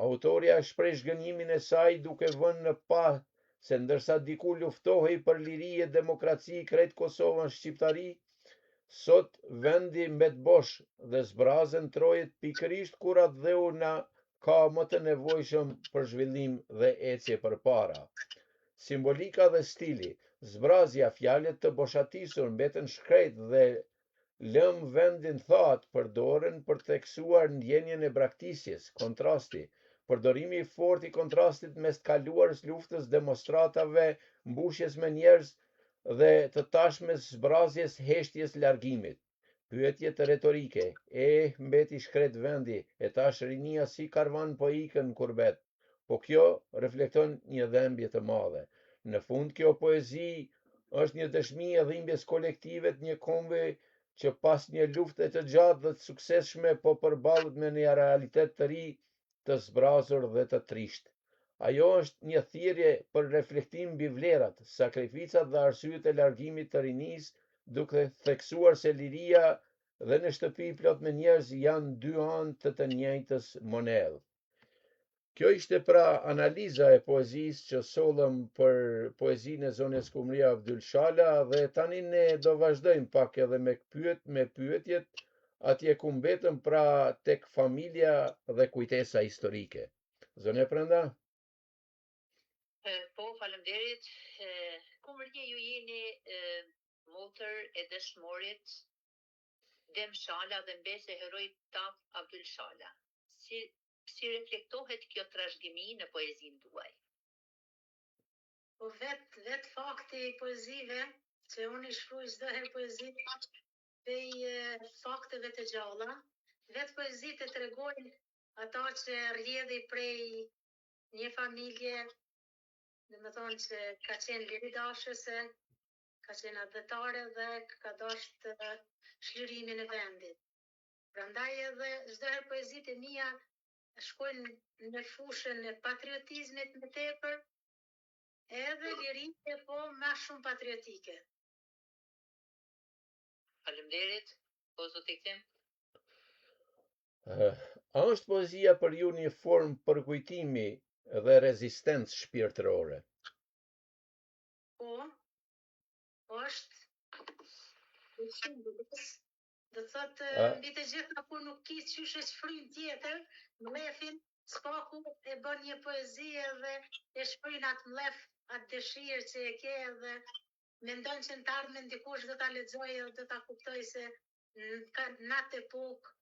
Autoria shpreh zhgënjimin e saj duke vënë në pa se ndërsa diku luftohej për liri e demokraci krejt Kosovën shqiptari, sot vendi mbet bosh dhe zbrazen trojet pikërisht kur atë dheu na ka më të nevojshëm për zhvillim dhe ecje përpara. Simbolika dhe stili. Zbrazja, fjalët të boshatisur mbeten shkret dhe lëm vendin thatë përdoren për të theksuar ndjenjen e braktisjes, kontrasti. Përdorimi i fortë i kontrastit mes të kaluarës luftës, demonstratave, mbushjes me njerëz dhe të tashmes zbrazjes heshtjes largimit. Pyetje të retorike. Mbeti shkret vendi, e tash rinia si karvan po ikën kurbet. Po kjo reflekton një dhembje të madhe. Në fund kjo poezi është një dëshmi e dhimbjes kolektive të një kombi që pas një lufte të gjatë dhe të suksesshme po përballet me një realitet të ri, të zbrazur dhe të trisht. Ajo është një thirrje për reflektim mbi vlerat, sakrificat dhe arsyet e largimit të rinisë, duke theksuar se liria dhe në shtëpi plot me njerëz janë dy anë të njëjtës monedhe. Kjo ishte pra analiza e poezisë që sollëm për poezinë e zonës Kumria Abdyl Shala dhe tani ne do vazhdojmë pak edhe me pyetjet atje ku mbetëm pra tek familja dhe kujtesa historike. Zonja Prenda? Po, faleminderit. Kumria ju jeni motër e dëshmorit Dem Shala dhe mbese heroi tak Abdyl Shala. Si reflektohet kjo trashëgimi në poezinë tuaj? Po vet fakti i poezive, që unë i shkruaj çdo herë poezi prej fakteve të gjalla, vet poezitë tregojnë ata që rrjedhi prej një familje, domethënë që ka qenë liridashëse, ka qenë adhetare dhe ka dashur shlirimin e vendit. Prandaj edhe çdo herë poezitë e mia shkojnë në fushën e patriotizmit më tepër, edhe lirike po më shumë patriotike. Faleminderit, po zoti Ktim. A është poezia për ju një formë përkujtimi dhe rezistencë shpirtërore? Po, është do thotë mbi të gjitha kur nuk ki qyshe shfryn tjetër, mlefin, spaku e bën një poezi edhe e shfryn atë mlef, atë dëshirë që e ke edhe mendon që në të ardhmen dikush do ta lexojë dhe do ta kuptoj se në atë epokë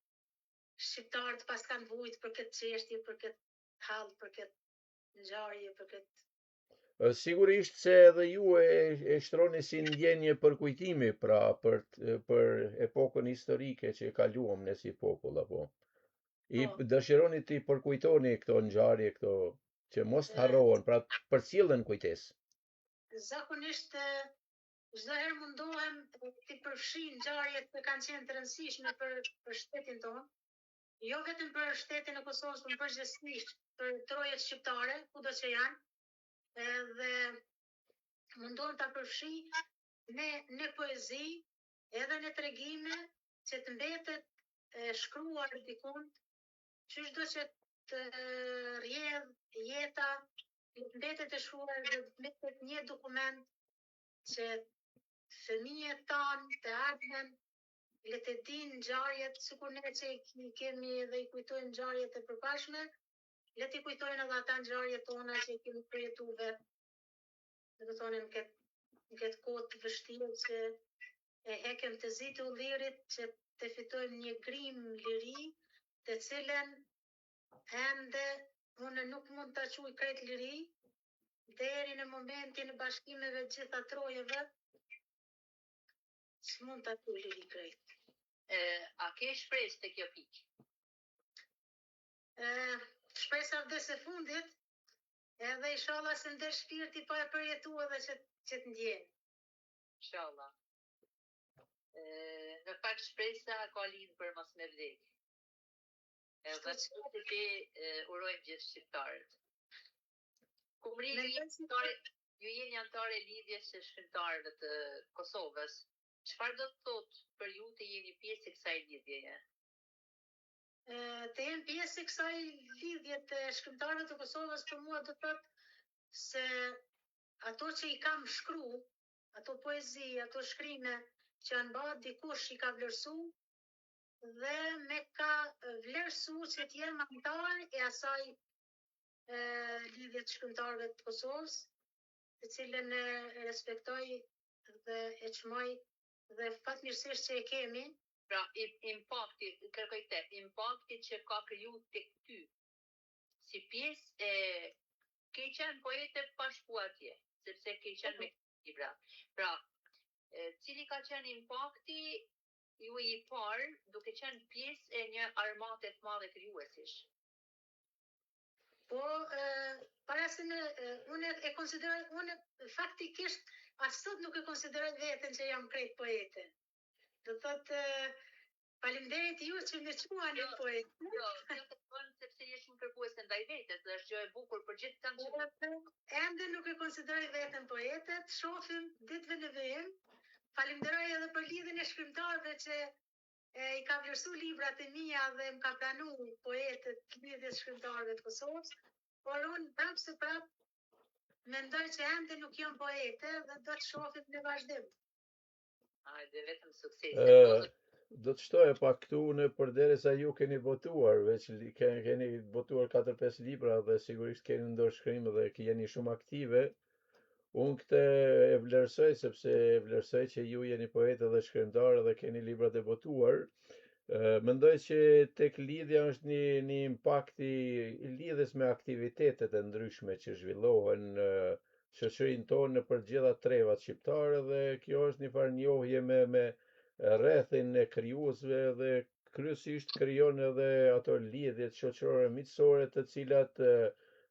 shqiptarët pas kanë vujt për këtë çështje, për këtë hall, për këtë ngjarje, për këtë Sigurisht se edhe ju e shtroni si ndjenje përkujtimi pra për epokën historike që e kaluam ne si popull apo. I dëshironi të i përkujtoni këto ngjarje, këto që mos harrohen, pra përcjellen kujtesë. Zakonisht çdo herë mundohem të përfshin ngjarjet që kanë qenë të rëndësishme për shtetin tonë, jo vetëm për shtetin e Kosovës, por përgjithsisht për trojet shqiptare, kudo që janë, edhe mundohem ta përfshi në poezi, edhe në tregime që të mbetet shkruar dikund, çdo do që të rrjedh jeta, të mbetet e shkruar dhe të mbetet një dokument që fëmijët tanë të ardhmen le të dinë ngjarjet, sikur ne që i kemi dhe i kujtojmë ngjarjet e përpashme, le të kujtojnë edhe ata ngjarjet tona që i kemi përjetuar vetë. Do të thonë në këtë kohë të vështirë që e hekem të zi të ullirit që të fitojmë një grim liri, të cilën ende unë nuk mund ta quaj krejt liri, deri në momentin e bashkimeve të gjitha trojeve, s'mund ta quaj liri krejt. A ke shpresë të kjo pikë? Shpresa vdes e fundit, edhe inshallah se ndesh shpirti pa e përjetuar edhe që të ndjen. Inshallah. Në fakt shpresa ka lidhë për mos me vdek. Edhe që urojmë gjithë shqiptarët. Kumri ju jeni antare lidhjes së shkrimtarëve të Kosovës. Çfarë do të thotë për ju të jeni pjesë e kësaj lidhjeje? Të jem pjesë e kësaj lidhje të shkrimtarëve të Kosovës për mua do të thotë se ato që i kam shkru, ato poezi, ato shkrime që janë bërë dikush i ka vlerësu dhe me ka vlerësu që të jem antar e asaj lidhje të shkrimtarëve të Kosovës, të cilën e respektoj dhe e çmoj dhe fatmirësisht që e kemi. Pra, impakti që ka kriju tek ty, si pjesë e ke qenë poete pa shku atje, sepse ke qenë me libra. Pra, cili ka qenë impakti ju i parë duke qenë pjesë e një armate të madhe krijuesish? Po, para se unë e konsideroj, unë faktikisht as sot nuk e konsideroj veten që jam krejt poete. Do thotë, faleminderit ju që më quani poete. Jo, kjo të thonë sepse je shumë kërkuese ndaj vetes, dhe është gjë e bukur për gjithë kanë që ende nuk e konsideroj veten poete, të shohim ditëve në vijim. Falenderoj edhe për lidhjen e shkrimtarëve që i ka vlerësu librat e mia dhe më ka pranu poetët lidhjes shkrimtarëve të Kosovës, por unë prapë se prapë mendoj që ende nuk jam poete dhe do të shohim në vazhdim. Hajde, vetëm sukses. Do të shtoja pak këtu në përderisa ju keni votuar, veç keni votuar 4-5 libra dhe sigurisht keni ndër shkrim dhe jeni shumë aktive. Unë këtë e vlerësoj sepse e vlerësoj që ju jeni poetë dhe shkrimtarë dhe keni librat e votuar. Mendoj që tek lidhja është një impakt i lidhes me aktivitetet e ndryshme që zhvillohen në shoqërinë tonë në për gjitha trevat shqiptare dhe kjo është një farë njohje me rrethin e krijuesve dhe kryesisht krijon edhe ato lidhjet shoqërore miqësore të cilat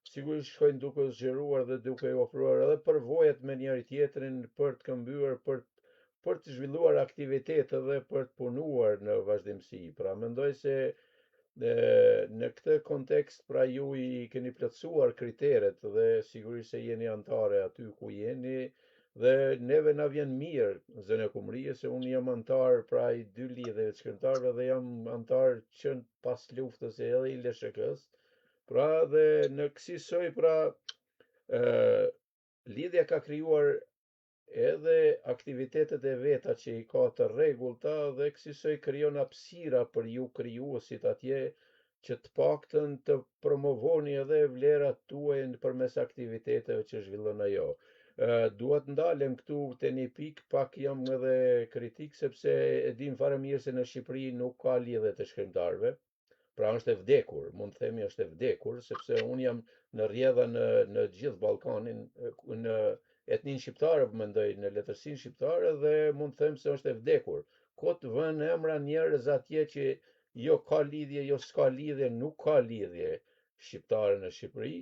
sigurisht shkojnë duke zgjeruar dhe duke ofruar edhe përvojat me njëri tjetrin për të këmbyer, për të zhvilluar aktivitete dhe për të punuar në vazhdimsi. Pra mendoj se në këtë kontekst pra ju i keni plotësuar kriteret dhe sigurisht se jeni antare aty ku jeni Dhe neve na vjen mirë, zënë Kumrie, se unë jam antar pra i 2 lidhjeve të shkrimtarëve dhe jam antar që pas luftës edhe i LSHK-s. Pra dhe në kësaj pra lidhja ka krijuar edhe aktivitetet e veta që i ka të rregullta dhe kësaj krijon hapësira për ju krijuesit atje që të paktën të promovoni edhe vlerat tuaja përmes aktiviteteve që zhvillon ajo. Duhet ndalem këtu te një pikë, pak jam edhe kritik sepse e dim fare mirë se në Shqipëri nuk ka lidhje të shkrimtarëve. Pra është e vdekur, mund të themi është e vdekur, sepse unë jam në rrjedha në gjithë Ballkanin, në etnin shqiptare, mendoj në letërsinë shqiptare dhe mund të them se është e vdekur. Kot vën emra njerëz atje që jo ka lidhje, jo s'ka lidhje, nuk ka lidhje shqiptare në Shqipëri,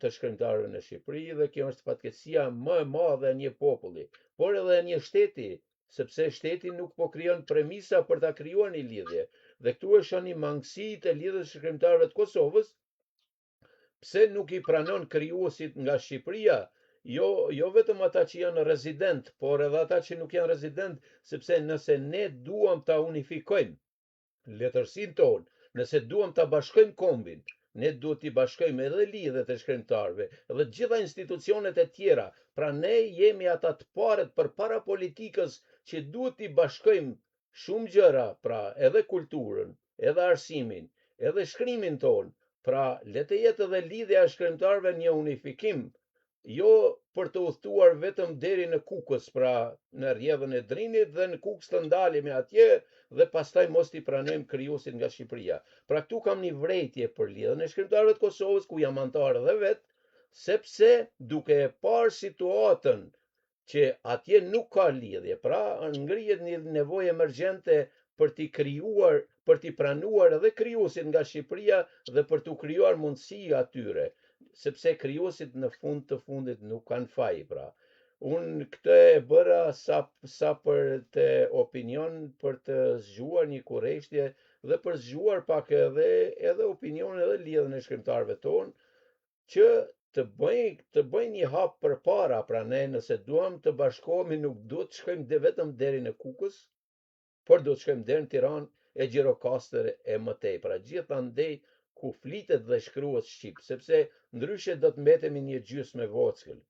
të shkrimtarëve në Shqipëri dhe kjo është fatkeqësia më e madhe e një populli, por edhe e një shteti, sepse shteti nuk po krijon premisa për ta krijuar një lidhje. Dhe këtu është një mangësi të lidhjes së shkrimtarëve të Kosovës, pse nuk i pranon krijuesit nga Shqipëria, jo vetëm ata që janë rezident, por edhe ata që nuk janë rezident, sepse nëse ne duam ta unifikojmë letërsinë tonë, nëse duam ta bashkojmë kombin, ne duhet t'i bashkojmë edhe lidhjet e shkrimtarëve dhe të gjitha institucionet e tjera. Pra ne jemi ata të parët përpara politikës që duhet t'i bashkojmë shumë gjëra, pra edhe kulturën, edhe arsimin, edhe shkrimin ton. Pra le të jetë edhe lidhja e shkrimtarëve një unifikim, jo për të udhëtuar vetëm deri në Kukës, pra në rrjedhën e Drinit dhe në Kukës të ndalemi atje dhe pastaj mos t'i pranojmë krijuesit nga Shqipëria. Pra këtu kam një vërejtje për lidhjen e shkrimtarëve të Kosovës, ku jam antar edhe vet, sepse duke e parë situatën që atje nuk ka lidhje, pra ngrihet një nevojë emergjente për t'i krijuar, për t'i pranuar edhe krijuesit nga Shqipëria dhe për t'u krijuar mundësi atyre, sepse krijuesit në fund të fundit nuk kanë faj, pra. Unë këtë e bëra sa për të opinion, për të zgjuar një kurreshtje dhe për zgjuar pak edhe opinionin edhe lidhjen e shkrimtarëve tonë, që të bëjnë një hap përpara, pra ne nëse duam të bashkohemi nuk duhet të shkojmë vetëm deri në Kukës, por duhet të shkojmë deri në Tiranë e Gjirokastër e më tej, pra gjithandej ku flitet dhe shkruhet shqip, sepse ndryshe do të mbetemi një gjysmë e vockël.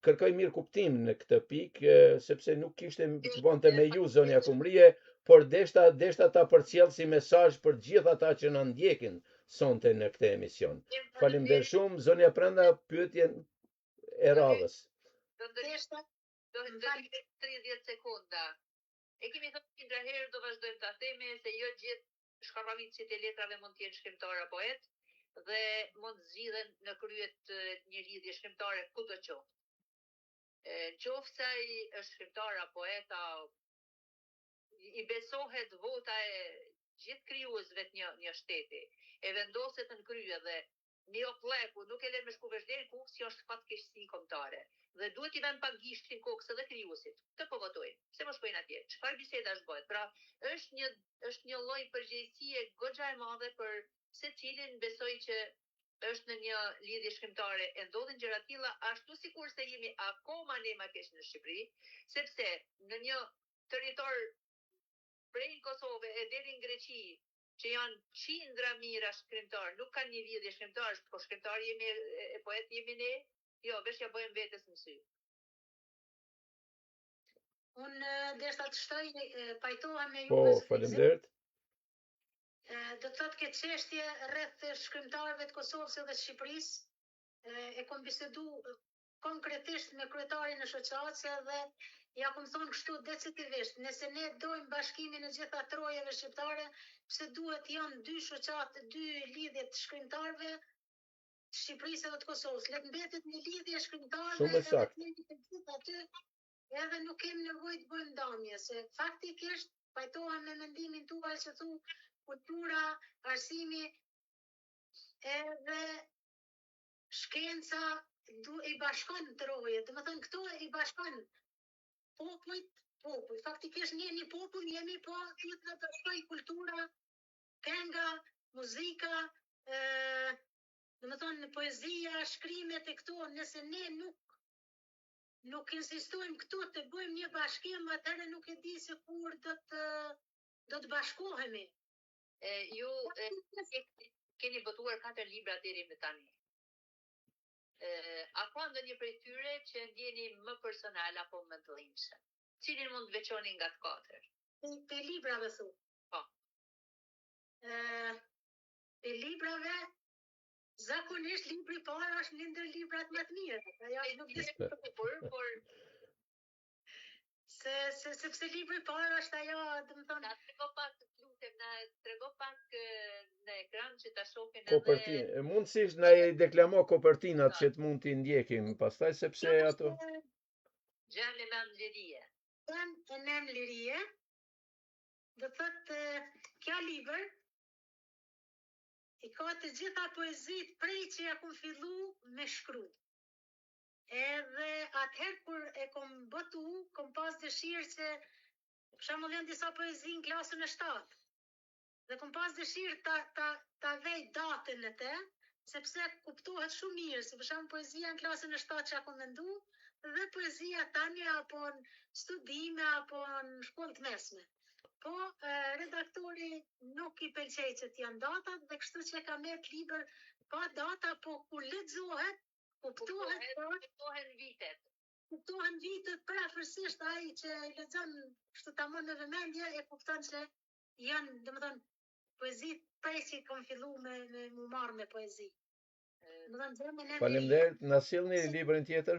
Kërkoj mirë kuptim në këtë pikë, sepse nuk kishte të bënte me ju, zonja Kumrie, por deshta ta përcjell si mesazh për gjithë ata që na ndjekin sonte në këtë emision. Faleminderit shumë, zonja Prenda, pyetjen e radhës. Do të 30 sekonda. E kemi thënë që ndërherë do vazhdojmë ta themi se jo gjithë shkarravicit e letrave mund të jenë shkrimtar apo poet dhe mund të zgjidhen në kryet një lidhje shkrimtare kudo qoftë. Qoftë ai është shkrimtar apo poeta, i besohet vota e gjithë krijuesve të një shteti, e vendoset në krye dhe neopleku nuk e lën me shku vesh deri ku si është fatkeqësi kombëtare. Dhe duhet i vënë pak gishtin kokës edhe krijuesit. Të po votojnë. Pse mos shkojnë atje? Çfarë bisedash bëhet? Pra, është një lloj përgjegjësie goxha e madhe për secilin, besoj që është në një lidhje shkrimtare e ndodhin gjëra të tilla, ashtu sikur se jemi akoma ne më keq në Shqipëri, sepse në një territor prej Kosove e deri në Greqi, që janë qindra mijëra shkrimtar, nuk kanë një lidhje shkrimtarësh, po shkrimtar jemi e poet jemi ne. Jo, vesh ja bëjmë vetes në sy. Unë deshta të shtoj, pajtohem me ju. Po, faleminderit. Do të thotë këtë çështje rreth shkrimtarëve të Kosovës dhe Shqipërisë, e kam bisedu konkretisht me kryetarin e shoqatës dhe ja kam thonë kështu decisivisht, nëse ne dojmë bashkimin e gjitha trojave shqiptare, pse duhet janë dy shoqatë, dy lidhje të shkrimtarëve të Shqipërisë dhe të Kosovës. Le të mbetet një lidhje shkrimtarëve edhe të gjithë aty, edhe nuk kemi nevojë të bëjmë ndamje, se faktikisht pajtohem me mendimin tuaj që thu kultura, arsimi edhe shkenca i bashkon troje. Do të thënë këto i bashkon popull. Faktikisht ne një popull jemi, po duhet të bashkoj kultura, kënga, muzika, do të thonë poezia, shkrimet e këto, nëse ne nuk nuk insistojmë këtu të bëjmë një bashkim, atëherë nuk e di se kur do të bashkohemi. Ju keni votuar 4 libra deri më tani. A ka ndonjë prej tyre që ndjeni më personal apo më të dhimbshëm? Cilin mund të veçoni nga të 4? Pe librave thu. Po. Pe librave, zakonisht libri i parë është një ndër librat më të mirë. Ajo nuk di por sepse libri i parë është ajo, domethënë, na trego pak në ekran që ta shohin Kopertinë, mundësisht na i deklamo kopertinat që të mund t'i ndjekim pastaj sepse ato Gjan e Nën Lirie. Gjan e Nën Lirie. Do thotë kjo libër i ka të gjitha poezit prej që ja kom fillu me shkru. Edhe atëherë kur e kom botu, kom pas dëshirë që për shembull janë disa poezi në klasën e 7. Dhe kom pas dëshirë ta vej datën në te, sepse kuptohet shumë mirë, se për shembull poezia në klasën e 7 që kom mendu, dhe poezia tani apo në studime apo në shkollë të mesme. Po redaktori nuk i pëlqej që t'janë datat, dhe kështu që ka merr libër pa data, po kur lexohet kuptohen vitet. Kuptohen vitet parafërsisht ai që lexon kështu ta mund në vëmendje e kupton se janë, domethënë, poezi prej që kam filluar me mu marr me poezi. Domethënë Faleminderit, na sillni librin tjetër.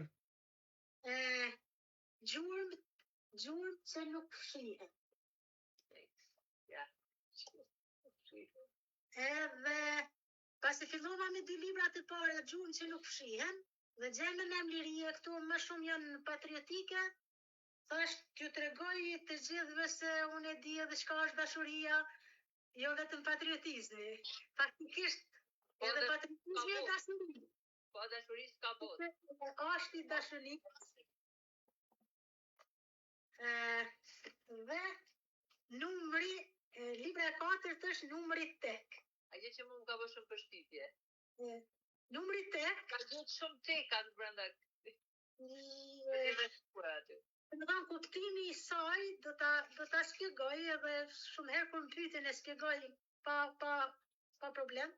Gjurmë që nuk fshihen. Edhe pasi fillova me 2 librat e para, Gjurmë që nuk fshihen, dhe Gjan e Nën Lirie, këtu më shumë janë patriotike, thash t'ju tregoj të gjithëve se unë e di edhe çka është dashuria, jo vetëm patriotizmi. Faktikisht edhe patriotizmi e dashuri. Po dashuri s'ka botë. Është i dashurisë. Dhe numri, libra e 4 është numri tek. Ajo që më ka bërë shumë përshtypje. Numri tek ka gjithë shumë teka në brenda. Në kuptimi i saj do ta shpjegoj edhe shumë herë kur më pyeten e shpjegoj pa problem.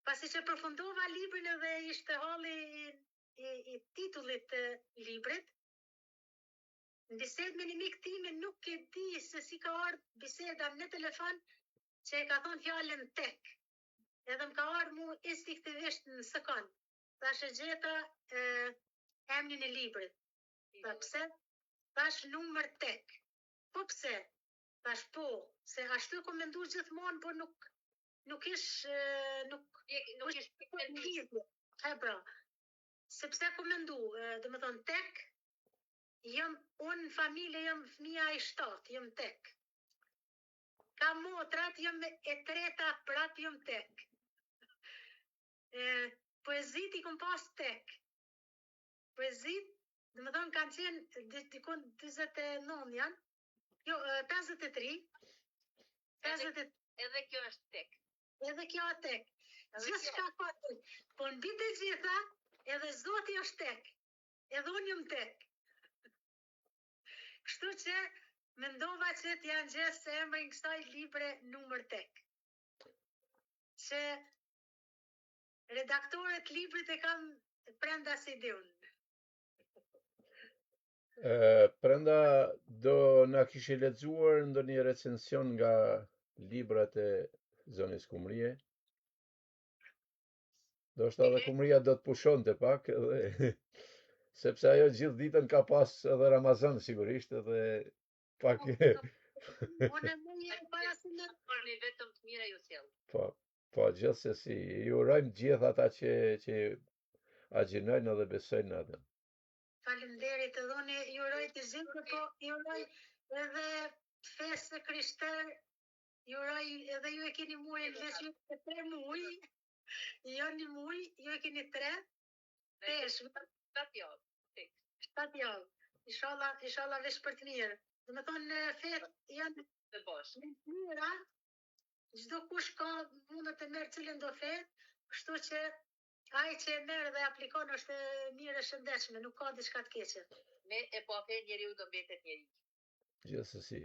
Pasi që përfundova librin edhe ishte halli i titullit të librit, në bisedë me një mik time nuk e di se si ka ardhur biseda në telefon që e ka thonë fjalën tek. Edhe më ka ardhur mu instinktivisht në sekond. Tash e gjeta emrin e librit. Ta pse? Tash numër tek. Po pse? Tash po, se ashtu kom menduar gjithmonë, po nuk ish lidhje. Pra. Sepse kom menduar, domethënë tek, unë në familje jam fëmia e 7, jam tek. Ka motrat, jam e 3 prap jam tek. Poezit i kom pas tek. Poezit, domethënë kanë qenë dikon 49 janë. Jo, 53. Edhe kjo është tek. Edhe kjo është tek. Gjithçka ka tek. Po mbi të gjitha, edhe Zoti është tek. Edhe unë jam tek. Kështu që mendova që t'ja ngjes emrin kësaj libre numër tek. Që redaktorët librit e kam prenda si diun. Prenda do na kishe lexuar ndonjë recension nga librat e zonës Kumrie. Do shta edhe Kumria do të pushonte pak edhe sepse ajo gjithë ditën ka pas edhe Ramazan sigurisht edhe pak Unë më një para se në parli vetëm të mira ju sjell. Po gjithsesi ju urojmë gjithë ata që agjinojnë edhe besojnë atë. Faleminderit edhe unë ju uroj të gjithë, po ju uroj edhe fesë krishter, ju uroj edhe ju e keni muajin veç 3 muaj. Jo një muaj, ju e keni 3. 7 javë. Inshallah vesh për të mirë. Do të thonë fet janë të bosh. Mira, çdo kush ka mund të merr cilën do fet, kështu që Ai që e merr dhe aplikon është mirë e shëndetshme, nuk ka diçka të keqe. Me e po atë njeriu do mbetet njeri. Gjithsesi.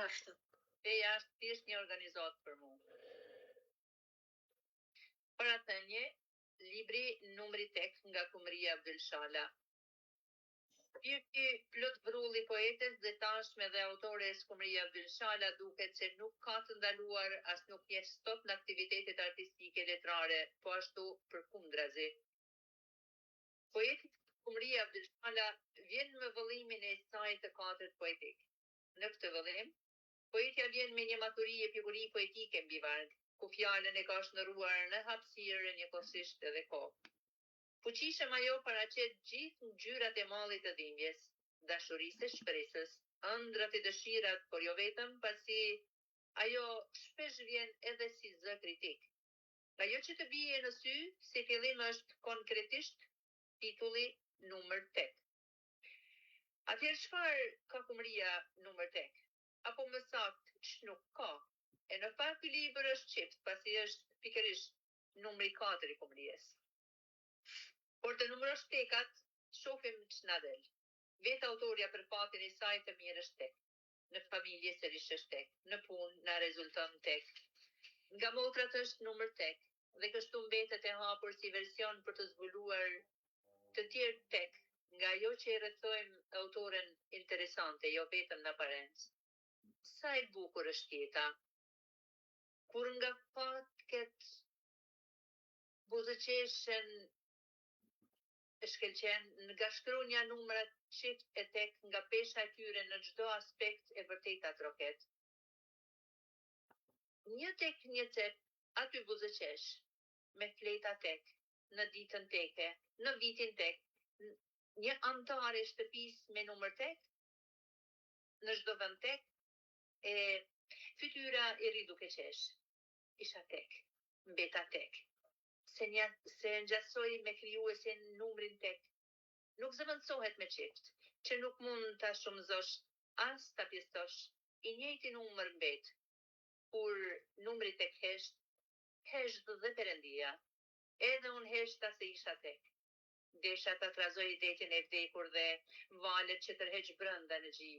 Ashtu. Feja është thjesht një organizatë për mua. Për atë një, libri numri tek nga Kumria Abdulshala. Ky plot vrulli poetes dhe tashme dhe autores Kumria Abdulshala duket se nuk ka të ndaluar as nuk je stop në aktivitetet artistike letrare, po ashtu përkundrazi. Poeti Kumria Abdulshala vjen me vëllimin e saj të katërt poetik. Në këtë vëllim, poetja vjen me një maturi e pikuri poetike mbi varg, ku fjalën e ka shndërruar në hapësirë njëkohësisht edhe kohë. Fuqishëm ajo paraqet gjithë ngjyrat e mallit të dhimbjes, dashurisë e shpresës, ëndrat e dëshirat, por jo vetëm, pasi ajo shpesh vjen edhe si zë kritik. Ajo që të bie në sy, si fillim është konkretisht titulli numër 8. Atëherë çfarë ka Kumria numër 8? Apo më saktë, ç'nuk ka? E në fakt ky libër është çift, pasi është pikërisht numri 4 i Kumrijes. Por të numërosh tekat, shohim ç'na del. Vetë autorja për fatin e saj të mirë është tek. Në familje sërish është tek, në punë na rezulton tek. Nga motrat është numër tek, dhe kështu mbetet e hapur si version për të zbuluar të tjerë tek, nga ajo që i rrethojmë autoren interesante, jo vetëm në aparencë. Sa e bukur është jeta. Kur nga fatket buzëqeshen shkelqen nga shkronja numrat çift e tek nga pesha e tyre në çdo aspekt e vërteta troket. Një tek një cep, aty buzëqesh, me fleta tek, në ditën teke, në vitin tek, një antar e shtëpisë me numër tek, në çdo vend tek, e fytyra i ri duke qesh. Isha tek, mbeta tek. Se ngjasoj me krijuesin numrin tek. Nuk zëvendësohet me çift, që nuk mund ta shumëzosh as ta pjesësh. I njëjti numër mbet. Kur numri tek hesht dhe Perëndia. Edhe unë heshta se isha tek. Desha ta trazoj detin e vdekur dhe valet që tërheq brenda në gji.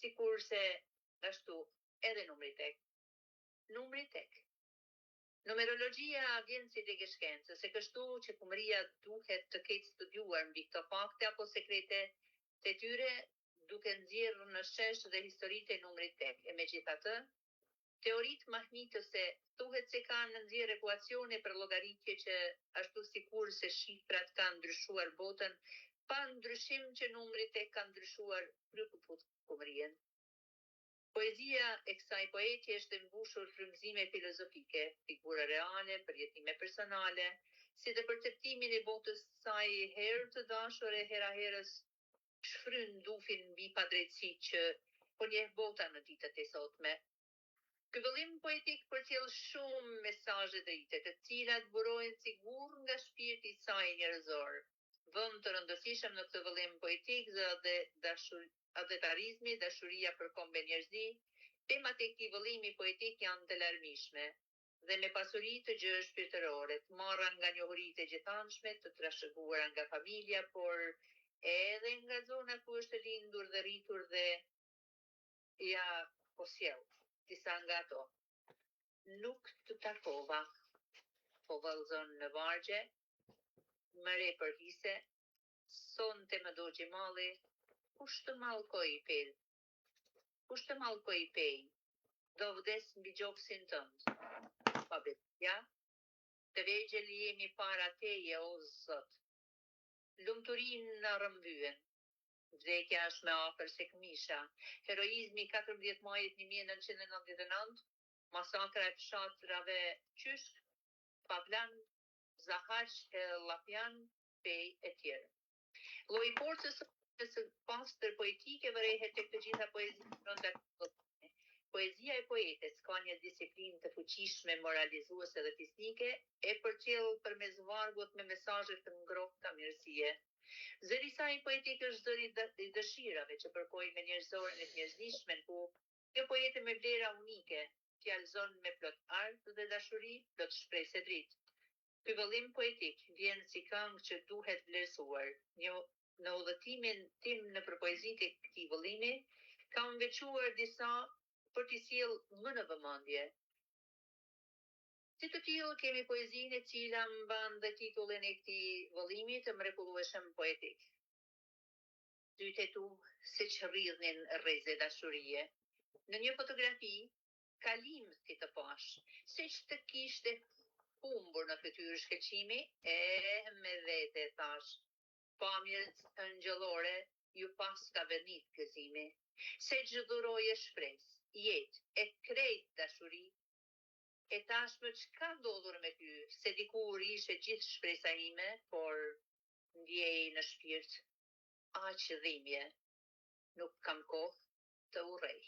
Sikurse ashtu edhe numri tek. Numri tek. Numerologjia vjen si lege shkencës, se kështu që Kumria duhet të ketë studiuar mbi këto fakte apo sekrete të tyre, duke nxjerrë në shesh dhe historitë e numrit tek. E megjithatë, teoritë mahnitëse thuhet se kanë nxjerrë ekuacione për llogaritje që ashtu sikur se shifrat kanë ndryshuar botën, pa ndryshim që numri tek ka ndryshuar plot Kumrien. Poezia e kësaj poetje është mbushur frymëzime filozofike, figura reale, përjetime personale, si dhe perceptimin e botës saj herë të dashur e hera herës shfryn dufin mbi padrejtësi që po njeh bota në ditët e sotme. Ky vëllim poetik përcjell shumë mesazhe drite, të cilat burojnë sigur nga shpirti i saj njerëzor. Vend të rëndësishëm në këtë vëllim poetik dhe adetarizmi, dashuria për kombe njerëzi, temat e këtij vëllimi poetik janë të larmishme dhe me pasuri të gjë shpirtërore, të marra nga njohuritë e gjithanshme, të trashëguara nga familja, por edhe nga zona ku është lindur dhe rritur dhe ja po sjell disa nga ato. Nuk të takova, po vallëzon në vargje, më re për hise, sonte më do gjemali, kush të mallkoj i pel? Kush të mallkoj i pej? Do vdes mbi gjoksin tënd. Pa betja, të vegjël jemi para teje, o Zot. Lumturinë na rrëmbyen. Vdekja është më afër se këmisha. Heroizmi 14 majit 1999, masakra e fshatrave Qysh, Pavlan, Zahaq e Llapjan, Pej e tjerë. Lloji i forcës së pastër poetike vërehet tek të gjitha poezitë brenda. Poezia e poetes ka një disiplinë të fuqishme moralizuese dhe fisnike, e përcjell përmes vargut me mesazhe të ngrohta mirësie. Zëri i saj poetik është zëri i dëshirave që përkojnë me njerëzorin e të njerëzishmen, ku kjo poete me vlera unike fjalëzon me plot art dhe dashuri, plot shpresë e dritë. Ky vëllim poetik vjen si këngë që duhet vlerësuar. Në udhëtimin tim në poezitë e këtij vëllimi, kam veçuar disa për t'i sjellë më në vëmendje. Si të tillë kemi poezinë e cila mban dhe titullin e këtij vëllimi të mrekullueshëm poetik. Sytë e tu siç rridhnin rreze dashurie. Në një fotografi, kalim si të pash, siç të kishte humbur në fytyrë shkëlqimi, me vete thash, pamjes ëngjëllore ju pas ka venit gëzimi, se gjëdhuroje shpresë, jetë, e krejt dashuri, e tashmë çka ndodhur me ty, se dikur ishe gjithë shpresa ime, por ndjej në shpirt, aq dhimbje, nuk kam kohë të urrej.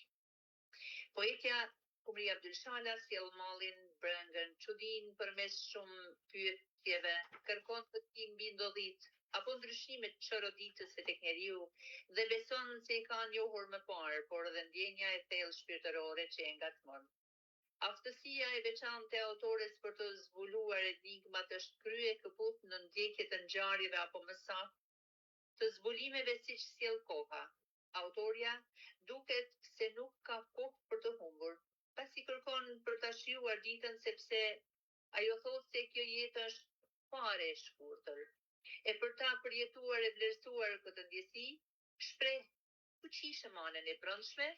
Poetja Kumri Abdulshala sjell mallin, brëngën, çudinë përmes shumë pyetjeve, kërkon të ti mbi ndodhit apo ndryshimet çoroditës së tek njeriu dhe beson se i ka njohur më parë, por dhe ndjenja e thellë shpirtërore që e ngacmon. Aftësia e veçantë e autores për të zbuluar enigmat është krye këputh në ndjekje të ngjarjeve apo më saktë të zbulimeve siç sjell koha. Autorja duket se nuk ka kohë për të humbur, pasi kërkon për ta shijuar ditën sepse ajo thotë se kjo jetë është fare e shkurtër. E për ta përjetuar e vlerësuar këtë ndjesi, shpreh fuqishëm anën e brendshme,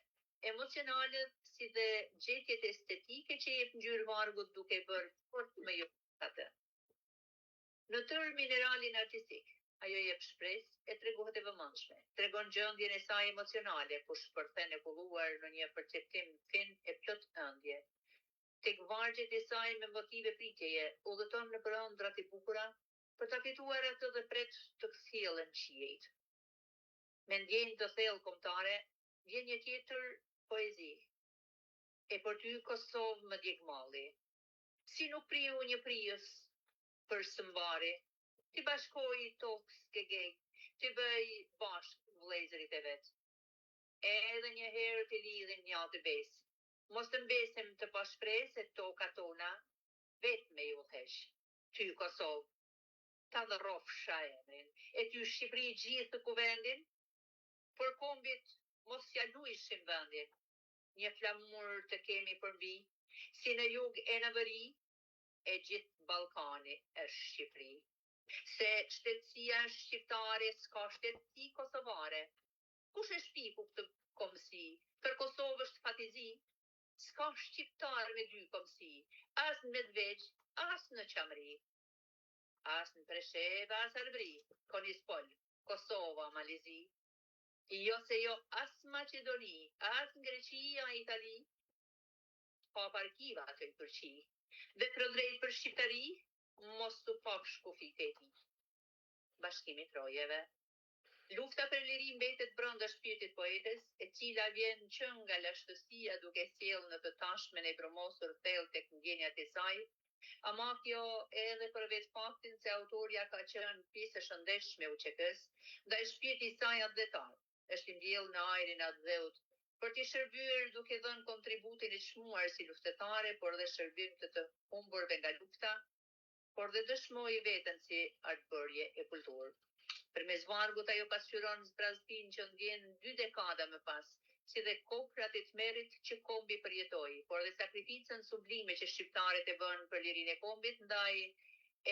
emocionale si dhe gjetjet estetike që jep ngjyrë vargut duke bërë fort më atë. Në tërë mineralin artistik, ajo jep shpresë e tregohet e vëmendshme. Tregon gjendjen e saj emocionale, ku shpërthen e kulluar në një perceptim fin e plot ëndje. Tek vargjet e saj me motive pritjeje, udhëton në ëndrat e bukura për ta fituar atë dhe pret të kthjellën qiejt. Me ndjenjë të thellë kombëtare, vjen një tjetër poezi. E për ty Kosovë më djeg malli. Si nuk priu një prijës për sëmbari, ti bashkoj tokë skegej, ti bëj bashk vëllezërit e vet. Edhe një herë të lidhin një atë besë. Mos të mbesim të pashpresë e toka tona, vetë me ju hesh. Ty Kosovë, ta dhe rofsha emrin, e ty Shqipëri gjithë të kuvendin, për kombit mos ja luishim vendin. Një flamur të kemi përmbi, si në jug e në vëri, e gjithë Ballkani është Shqipëri. Se shtetësia shqiptare s'ka shtetësi kosovare. Kush e shpiku këtë komësi? Për Kosovë është fatizi, s'ka shqiptar me dy komësi, as në Medveq, as në Qamri, as në Preshevë, as Arbri, Konispol, Kosova, Malizi. Jo se jo as Maqedoni, as në Greqia, Itali, pa parkiva të i Turqi, dhe për drejt për shqiptari, mos të pak shkufit e ti. Bashkimi Trojeve. Lufta për liri mbetet brenda shpirtit poetes, e cila vjen që nga lashtësia duke sjellë në të tashmen e bromosur thellë tek ndjenjat e saj, ama kjo edhe për vetë faktin se autorja ka qenë pjesë e shëndetshme UÇK-s, ndaj shpirtit i saj atletar, është i ndjellë në ajrin atë dheut, për t'i shërbyer duke dhënë kontributin e çmuar si luftetare, por dhe shërbim të humburve nga lufta, por dhe dëshmoi veten si artbërje e kulturë. Përmes vargut ajo pasqyron zbraztin që ndjen 2 dekada më pas, si dhe kokrat e tmerrit që kombi përjetoi, por dhe sakrificën sublime që shqiptarët e bën për lirinë e kombit, ndaj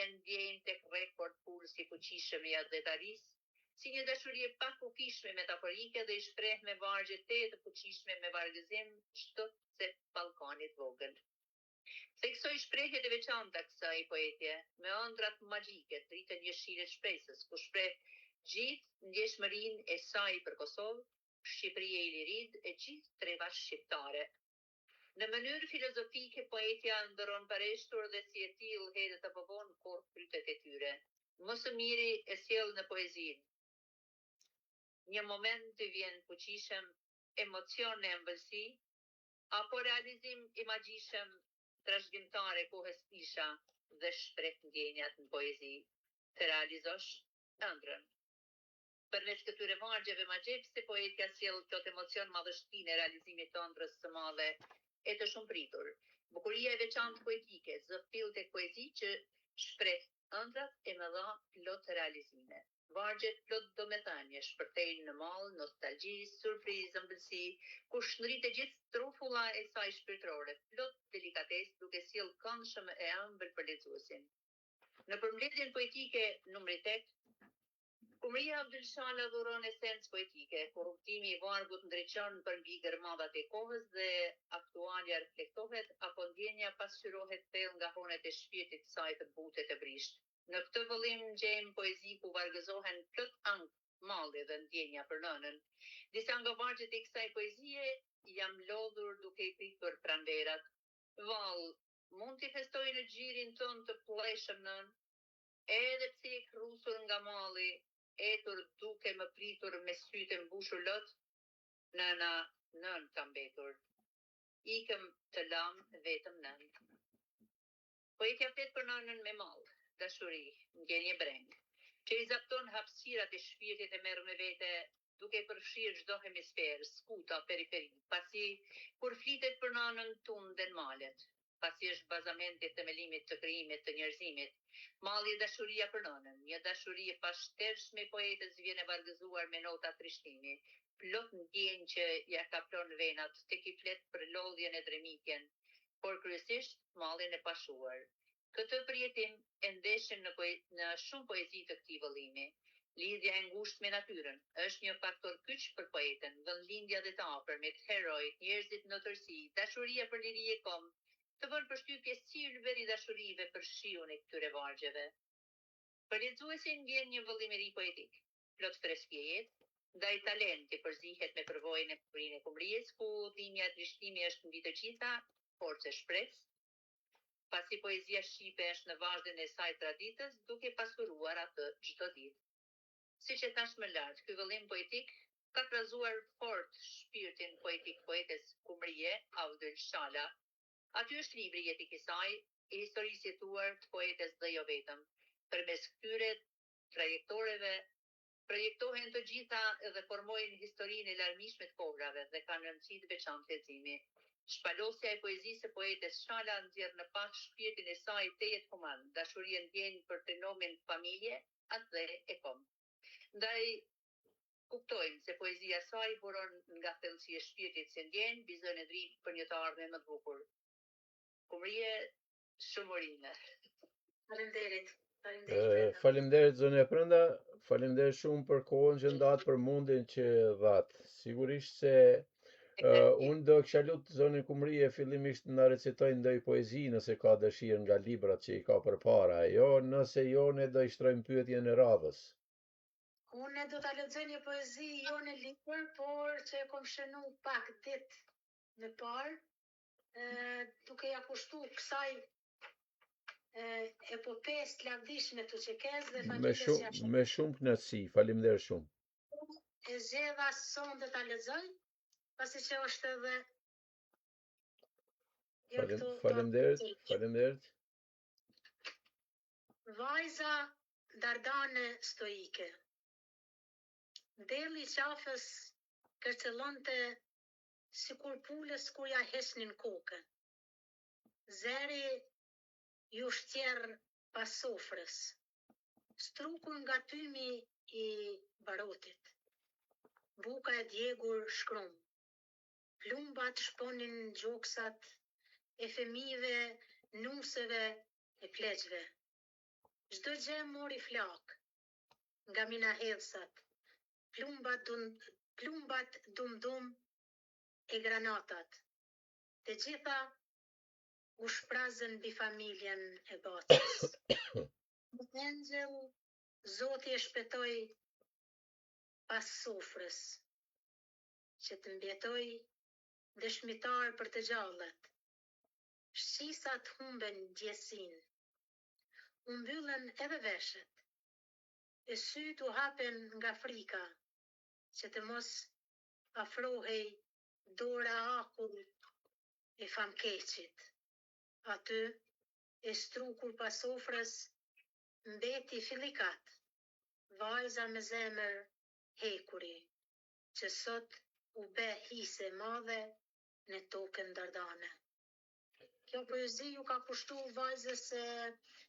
e ndjejnë tek rekord pulsi fuqishëm i atletarisë, si një dashuri e pakufishme metaforike dhe i shpreh me vargje të fuqishme me vargëzim çdo se Ballkanit vogël. Theksoj shprehjet e veçanta kësaj poetje, me ëndrat magjike të rritën një shire shpresës, ku shpreh gjithë ndjeshmërinë e saj për Kosovë, Shqipëri e Ilirid e gjithë treva shqiptare. Në mënyrë filozofike, poetja ndëron pareshtur dhe si e tillë hedhet apo vonë kur prytet e tyre. Më së miri e sjell në poezinë. Një moment të vjen fuqishëm, emocion në ëmbëlsi, apo realizim i magjishëm trashëgimtare kohës isha dhe shpreh ndjenjat në poezi, të realizosh ëndrën. Përveç këtyre vargjeve magjepse, poetja sjell plot emocion madhështinë e realizimit të ëndrës së madhe e të shumëpritur. Bukuria e veçantë poetike, zë fill tek poezi që Shpreh ëndrat e mëdha plot realizime. Vargjet plot domethënie, shpërthejnë në mall, nostalgji, surprizë, ëmbëlsi, ku shndrit e gjithë trufulla e saj shpirtërore, plot delikatesë duke sjell këndshëm e ëmbël për lexuesin. Në përmbledhjen poetike numri 8, Kumria Abdyl Shala dhuron esencë poetike, ku rrugtimi i vargut ndriçon përmbi gërmadhat e kohës dhe aktualja reflektohet apo ndjenja pasqyrohet thellë nga honet e shpirtit saj të butë të brisht. Në këtë vëllim gjejmë poezi ku vargëzohen plot ankth, malli dhe ndjenja për nënën. Disa nga vargjet e kësaj poezie jam lodhur duke i pritur pranverat. Vallë, mund t'i festoj në xhirin ton të plleshëm nën, edhe pse e krusur nga malli, etur duke më pritur me sytë mbushur lot, nëna, nën kam mbetur. Ikëm të lam vetëm nën. Poetja flet për nënën me mall, dashuri, ndjenje breng, që i zapton hapësirat e shpirtit e merr me vete, duke përfshirë çdo hemisfer, skuta, periferi, pasi kur flitet për nënën tunden malet, pasi është bazamenti i themelimit të krijimit të njerëzimit. Malli e dashuria për nënën, një dashuri e pashtershme e poetës vjen e vargëzuar me nota trishtimi, plot ndjenjë që ja kaplon venat tek i flet për lodhjen e dremikjen, por kryesisht mallin e pashuar. Këtë përjetim e ndeshin në shumë poezi të këtij vëllimi. Lidhja e ngushtë me natyrën është një faktor kyç për poetën, vëndlindja dhe të afërmit, herojt, njerëzit në tërësi, dashuria për liri e kom, të bën përshtypje si ylbër i dashurive për shiun e këtyre vargjeve. Për lexuesin vjen një vëllim i ri poetik, plot freskëje jetë, ndaj talenti përzihet me përvojën e Kumrinë e Kumrijës, ku dhimbja e trishtimi është mbi të gjitha, forcë e shpresë, pasi poezia shqipe është në vazhdin e saj traditës, duke pasuruar atë çdo ditë. Siç e thash më lart, ky vëllim poetik ka trazuar fort shpirtin poetik poetes Kumrie Abdyl Shala. Aty është libri jetik i saj, e historisë jetuar të poetes dhe jo vetëm. Përmes këtyre trajektoreve projektohen të gjitha dhe formojnë historinë e larmishme të kohrave dhe kanë rëndësi të veçantë leximi. Shpalosja e poezisë së poetes Shala nxjerr në pas shpirtin e saj tejet human, dashuri e ndjenjë për trinomin familje, atë dhe e kom. Ndaj kuptojmë se poezia e saj buron nga thellësia e shpirtit që ndjenjë, bizën e dritë për një të ardhme më të bukur. Kumrie, shumërime. Faleminderit. Faleminderit zone e Prenda, faleminderit shumë për kohën që ndatë, për mundin që dhatë. Sigurisht se unë do kisha lutë zonën Kumrie fillimisht na recitojnë ndonjë poezi nëse ka dëshirë nga librat që i ka përpara. Jo, nëse jo, ne do i shtrojmë pyetjen e radhës. Unë do ta lexoj një poezi jo në libër, por që e kom shënu pak ditë në parë, duke ja kushtu kësaj epopes të lavdishme të qekes dhe familjes jashtë. Me shumë kënaqësi, faleminderit shumë. E zgjedha sonde ta lexoj, pasi që është edhe Faleminderit. Vajza dardane stoike. Deli qafës kërcëllonte sikur pulës kur ja hesnin kokën. Zeri ju shtjerr pas sofrës. Strukur nga tymi i barotit. Buka e djegur shkrum. Plumbat shponin gjoksat e fëmijëve, nuseve e pleqve. Çdo gjë mori flak nga minahedhsat. Plumbat dum e granatat. Të gjitha u shprazën mbi familjen e bacës. Engjëll, Zoti e shpëtoi pas sofrës, që të mbjetoj dëshmitar për të gjallët. Shqisat humben gjesin, u mbyllën edhe veshët, e syt u hapen nga frika, që të mos afrohej dora akull e famkeqit. Aty, e strukur pas sofrës, mbeti fillikat, vajza me zemër hekuri, që sot u be hise madhe në tokën dardane. Kjo poezi ju ka kushtu vajzës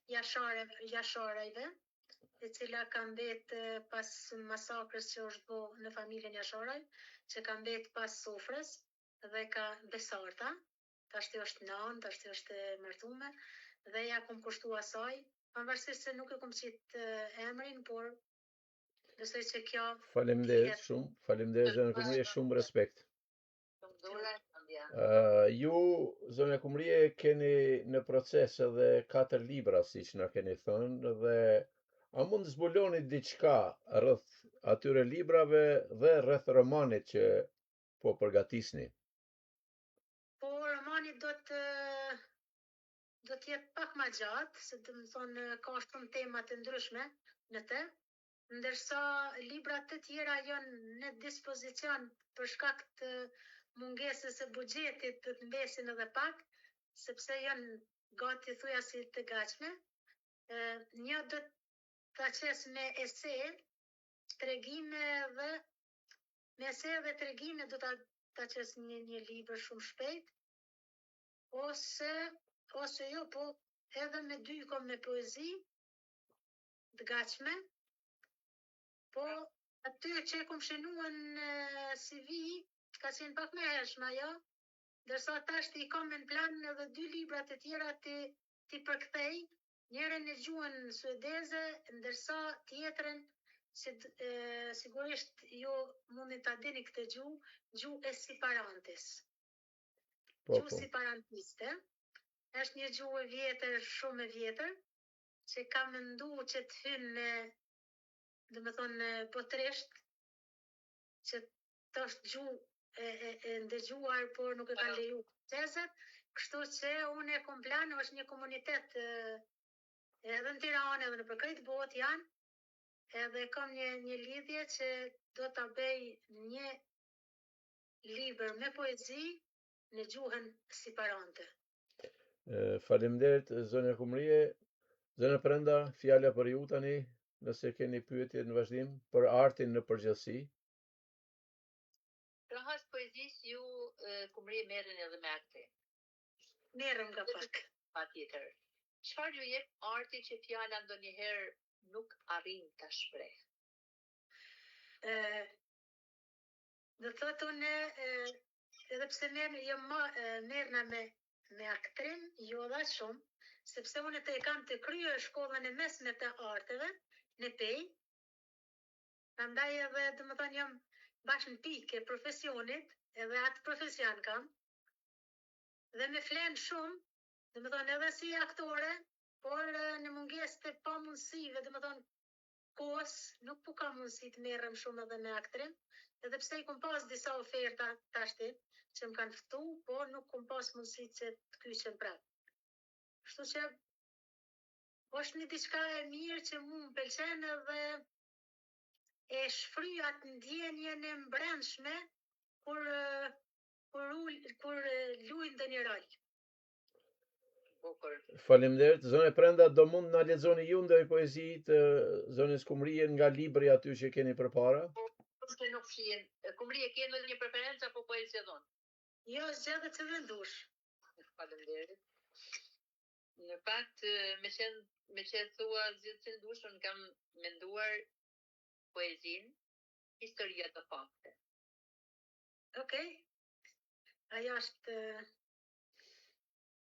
Jasharajve, e cila ka mbet pas masakrës që është bo në familjen Jasharaj, që ka mbet pas sofrës dhe ka besarta, tashti është nan, tashti është martume, dhe ja kom kushtu asaj, pavarësisht se nuk e kom qit emrin, por besoj që kjo Faleminderit shumë, faleminderit zonja Kumrie, shumë respekt. Ju, zonja Kumrie, keni në proces edhe 4 libra, siç na keni thënë, dhe a mund të zbuloni diçka rreth atyre librave dhe rreth romanit që po përgatisni? Po, romani do të jetë pak më gjatë, se do të thonë ka shumë tema të ndryshme në të, ndërsa librat të tjera janë në dispozicion për shkak të mungesës së buxhetit të mbesin edhe pak, sepse janë gati thujasi të gatshme. Një do ta qes me ese, tregime dhe me ese dhe tregime do ta qes një libër shumë shpejt, ose jo, po edhe me 2 kom me poezi të gatshme, po aty që e kom shënuar në CV, ka qenë pak më hershme ajo, ndërsa tash i kam në plan edhe 2 libra të tjera ti përkthej, njërin në gjuhën suedeze, ndërsa tjetrën sigurisht ju mundi ta dini këtë gjuhë Esperantis. Gjuhë Esperantiste është një gjuhë e vjetër, shumë e vjetër, që ka mendu që të hynë në, dhe me thonë, potresht, që të është gjuhë e ndëgjuar, por nuk e kanë leju tezet, kështu që unë e kom plan, është një komunitet edhe në Tiranë, edhe në përkrejt botë janë, edhe kam një lidhje që do ta bëj një libër me poezi në gjuhën Siparante. Faleminderit zonja Kumrie. Zonja Prenda, fjala për ju tani, nëse keni pyetje në vazhdim për artin në përgjithësi. Krahas poezisë ju Kumrie merren edhe me akting. Merrem nga pak. Patjetër. Çfarë ju jep arti që fjala ndonjëherë nuk arrin ta shpreh? Do thotë unë edhe pse merrna me aktrim, jo dha shumë, sepse unë të e kam të kryer shkollën e mesme të arteve në Pej. Prandaj edhe domethënë jam bashkë në pikë profesionit, edhe atë profesion kam. Dhe me flen shumë, domethënë edhe si aktore, por në mungesë të pamundësive, domethënë kohës, nuk po kam mundësi të merrem shumë edhe me aktrim, edhe pse i kom pas disa oferta tashti që më kanë ftu, por nuk kom pas mundësi që të kyçem prapë. Kështu që është një diçka e mirë që mu më pëlqen edhe e shfryj atë ndjenjen e mbrëmshme kur luaj ndonjë rol. Faleminderit. Zonja Prenda, do mund na lexoni ju ndonjë poezi të zonës Kumrie nga libri aty që keni përpara? Se nuk shihen. Kumrie, ke ndonjë preferencë apo poezi dhon? Jo, zgjedhë që vendosh. Faleminderit. Në fakt, me që thua zgjedhë që vendosh, unë kam menduar poezin Historia të fakte. Okej. Ajo është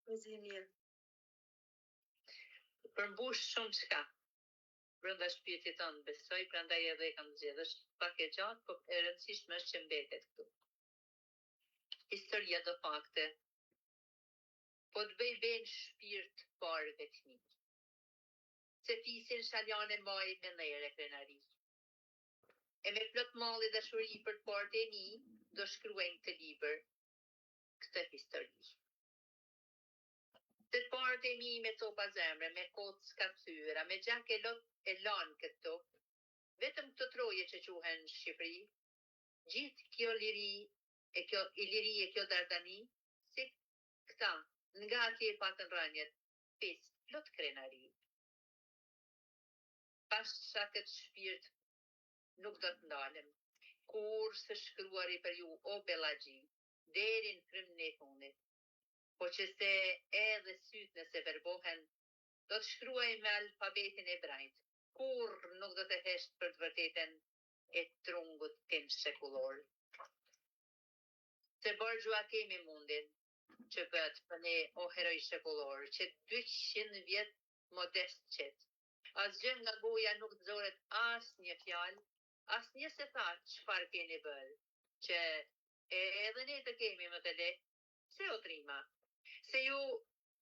poezi mirë. Përmbush shumë çka brenda shpirtit tonë, besoj, prandaj edhe e kam zgjedhur. Është pak e gjatë, por e rëndësishme është që mbetet këtu. Historia të fakte. Po të bëj shpirt parë vetmi. Se fisin shaljane maj me nëjre krenari. E me plot malli dashuri për të partë e mi, do shkruajnë të libër këtë histori. Të partë e mi me copa zemre, me kotë skapsyra, me gjak e lot e lanë këto, vetëm këto troje që quhen Shqipëri, gjithë kjo liri e kjo dardani, si këta, nga atje patën rënjet, pes, plot krenari. Pasha këtë shpirt nuk do të ndalem, kur së shkruari për ju o Bellagji, deri në frymën e fundit, po që se edhe sytë nëse verbohen, do të shkruaj me alfabetin e brajt. Kur nuk do të hesht për të vërtetën e trungut tim shekullor. Se bërgjua kemi mundin që bët për ne o heroj shekullor, që 200 vjet modest qëtë. Asgjë nga goja nuk të zoret as një fjalë, as një se tha çfarë keni bërë, që edhe ne të kemi më të lehtë, se o trima, se ju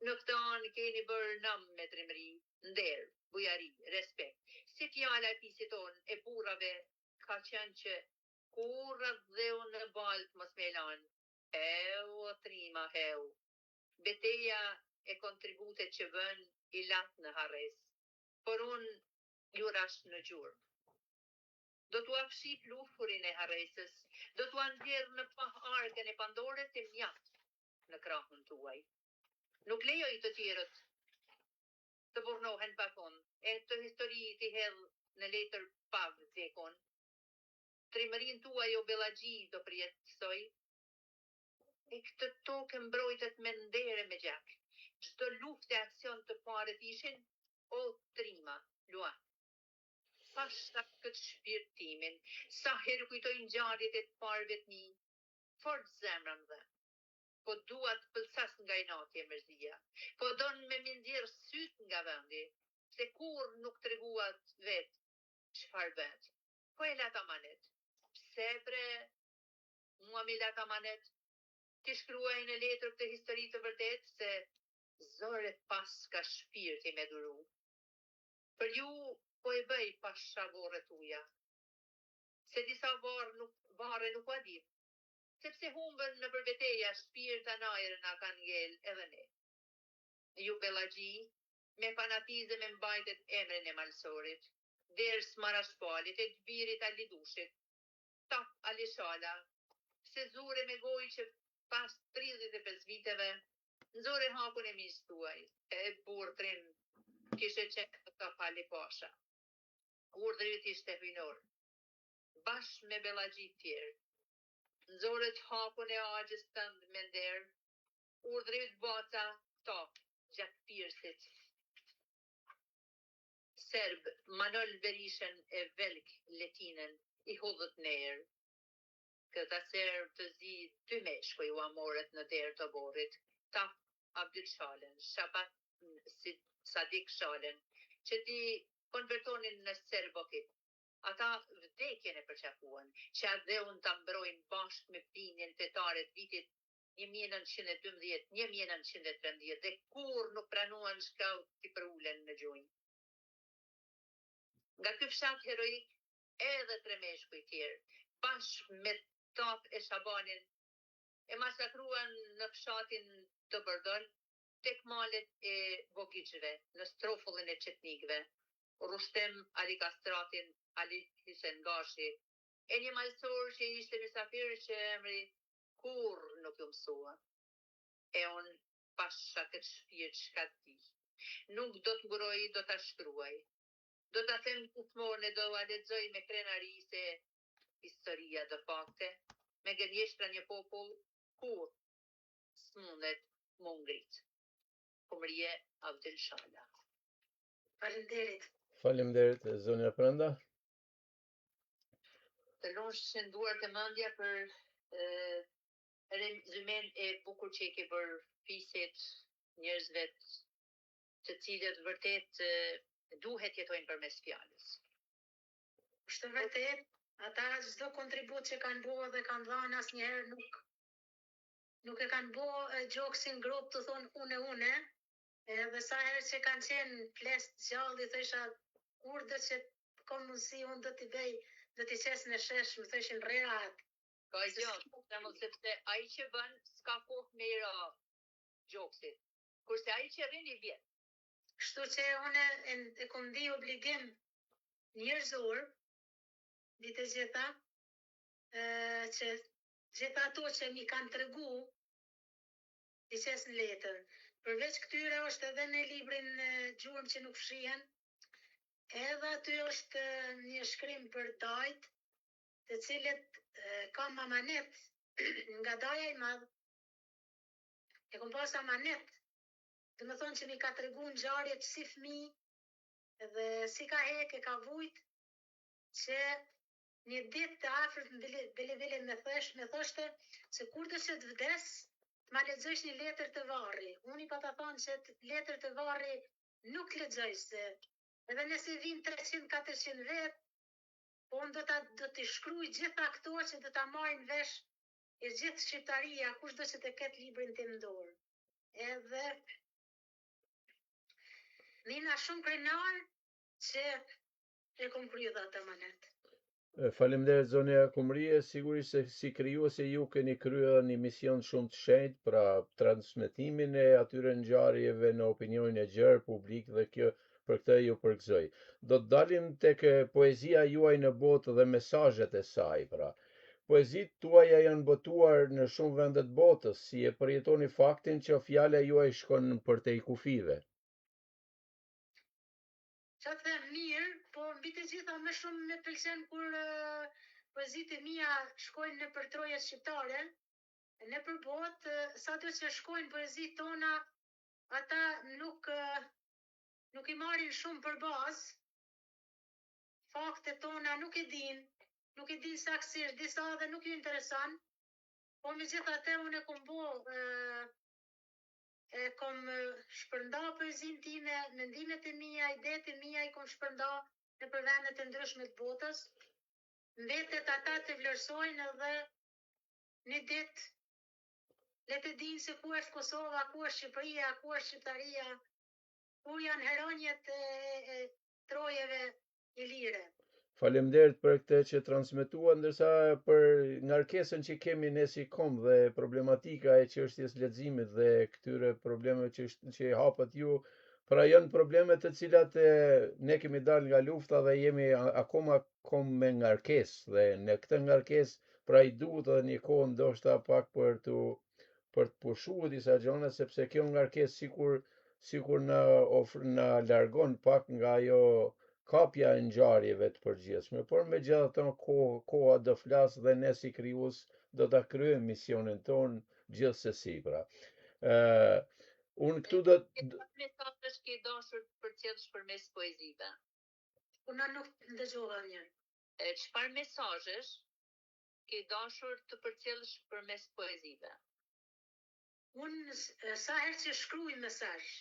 në këtë anë keni bërë nam me trimëri, nder, bujari, respekt. Si fjala e pisit tonë e burrave ka qenë që kurrë dhe unë në baltë mos me lanë, heu o trima heu. Beteja e kontributet që vën i latë në harres, por unë ju rash në gjurë. Do t'u afship lufurin e harresës, do t'u ndjerë në arken e Pandores e mjaft në krahun tuaj. Nuk lejoj të tjerët të burnohen pa fund, e të histori t'i hedh në letër pav zekon. Trimërin tuaj o Bellagji do përjetësoj, e këtë tokë mbrojtet me ndere me gjak. Çdo luftë e aksion të parët ishin, o trima, lua. Pasha këtë shpirtimin, sa herë kujtoj ngjarjet e të parëve të mi, fort zemrën dhe. Po duat pëlsas nga inatje mërzia, po don me mindjerë syt nga vendi, se kur nuk treguat vetë çfarë bëhet. Po e lata manet. Pse bre, mua mi lata manet, ti shkruaj në letër këtë histori të vërtet, se zore pas ka shpirti me duru. Për ju po e bëj pas shavorët tuja, se disa vare nuk adip, sepse humbën në përbeteja shpirta najrë na kanë ngel edhe ne. Ju Bellagji, me fanatizëm e mbajtet emrin e malsorit, ders marashpalit e të birit alidushit, tap alishala, se zure me goj që pas 35 viteve, nëzore hakun e misë tuaj, e burtrin kishe qenë të pali pasha. Urdhrit ishte hynor, bashkë me Bellagji tjerë, nëzorët hakun e agjës tëndë me nderë, urdhrit baca top, gjatë pirsit. Serb, Manol Berishën e Velk Letinën, i hudhët nerë. Këta serb të zi 2 meshkuj u amorët në derë të borit, tap Abdyl Shalen, Shabat Sadik Shalen, që ti konvertonin në serbokit. Ata vdekjen e përqafuan, që adhe unë të mbrojnë bashkë me pinjen fetaret vitit 1912-1913 dhe kur nuk pranuan shkaut t'i përulen në gjunjë. Nga ky fshat heroik, edhe 3 meshkuj tjerë, bashkë me tap e Shabanin, e masakruan në fshatin të Bërdol, tek malet e Bogiqve, në strofullin e Qetnikve, Rustem Ali Kastratin, Ali Hisengashi, e një malsor që ishte misafir që emri kur nuk ju mësua. E unë pasha këtë shpirt shkati. Nuk do të nguroj, do të shkruaj. Do të them gjithmonë e do a lexoj me krenari se historia do fakte, me gënjeshtra një popull kur s'mundet më ngrit. Kumrije Abdyl Shala. Faleminderit. Faleminderit, zonja Pranda. Të lush shënduar të mendja për rezumen e bukur që i ke bërë fiset njerëzve të cilët vërtet duhet jetojnë përmes fjalës. Është vërtet, ata çdo kontribut që kanë bërë dhe kanë dhënë asnjëherë nuk e kanë bërë gjoksin grup të thonë une, edhe sa herë që kanë qenë fles gjalli, thësha urdhë që kom mundësi unë do t'i bëj, do t'i qes në shesh, më thëshin rehat. Ka i gjatë, sepse ai që bën s'ka kohë me i ra gjoksit, kurse ai që rrin i vjet. Kështu që une e kom di obligim njerëzor, ditë gjitha, që gjitha ato që mi kanë tregu, i qes në letër. Përveç këtyre është edhe në librin Gjurmë që nuk fshihen, edhe aty është një shkrim për dajt, të cilët kam amanet nga daja i madh, e kom pas amanet, dhe më thonë që mi ka tregu ngjarjet si fëmijë dhe si ka hek e ka vujt që një ditë të afërt bile me thoshte se kur do që të vdes, ma lexojsh një letër të varri. Unë i pa ta thonë që letër të varri nuk lexoj se edhe nëse vinë 300-400 vet, po unë do t'i shkruaj gjitha këto që do ta marrin vesh e gjithë shqiptaria, kush do që të ketë librin tim në dorë. Edhe nina shumë krenar që e kom kryer dhe atë amanet. Faleminderit zonja Kumrie, sigurisht se si krijuese ju keni kryer një mision shumë të shenjtë, pra transmetimin e atyre ngjarjeve në opinionin e gjerë publik dhe kjo për këtë ju përgëzoj. Do të dalim tek poezia juaj në botë dhe mesazhet e saj, pra. Poezitë tuaja janë botuar në shumë vende të botës, si e përjetoni faktin që fjala juaj shkon përtej kufive? Qa të them mirë, po mbi të gjitha më shumë me pëlqen kur poezitë e mia shkojnë në përtroje shqiptare, në përbot, sa do që shkojnë poezitë tona, ata nuk i marrin shumë për bazë, faktet tona nuk e din saksisht, disa dhe nuk ju interesan, po me gjitha te unë e kom shpërnda poezinë time, mendimet e mia, idetë e mia i kom shpërnda në për vendet e ndryshme të botës, mbetet ata të vlerësojnë edhe një ditë le të dinë se ku është Kosova, ku është Shqipëria, ku është Shqiptaria, ku janë heronjet e trojeve ilire. Faleminderit për këtë që transmetua, ndërsa për ngarkesën që kemi ne si kom dhe problematika e çështjes leximit dhe këtyre problemeve që hapët ju, pra janë probleme të cilat ne kemi dalë nga lufta dhe jemi akoma kom me ngarkesë dhe në këtë ngarkesë pra i duhet edhe një kohë ndoshta pak për të pushuar disa gjëra, sepse kjo ngarkesë sikur na largon pak nga ajo kapja e ngjarjeve të përgjithshme, por megjithatë koha do flas dhe ne si krijues do ta kryejmë misionin ton gjithsesi, pra. Unë këtu do mesazhesh ke dashur të përcjellësh përmes poezive? Unë nuk dëgjova mirë. Çfarë mesazhesh ke dashur të përcjellësh përmes poezive? Unë sa herë që shkruaj mesazh,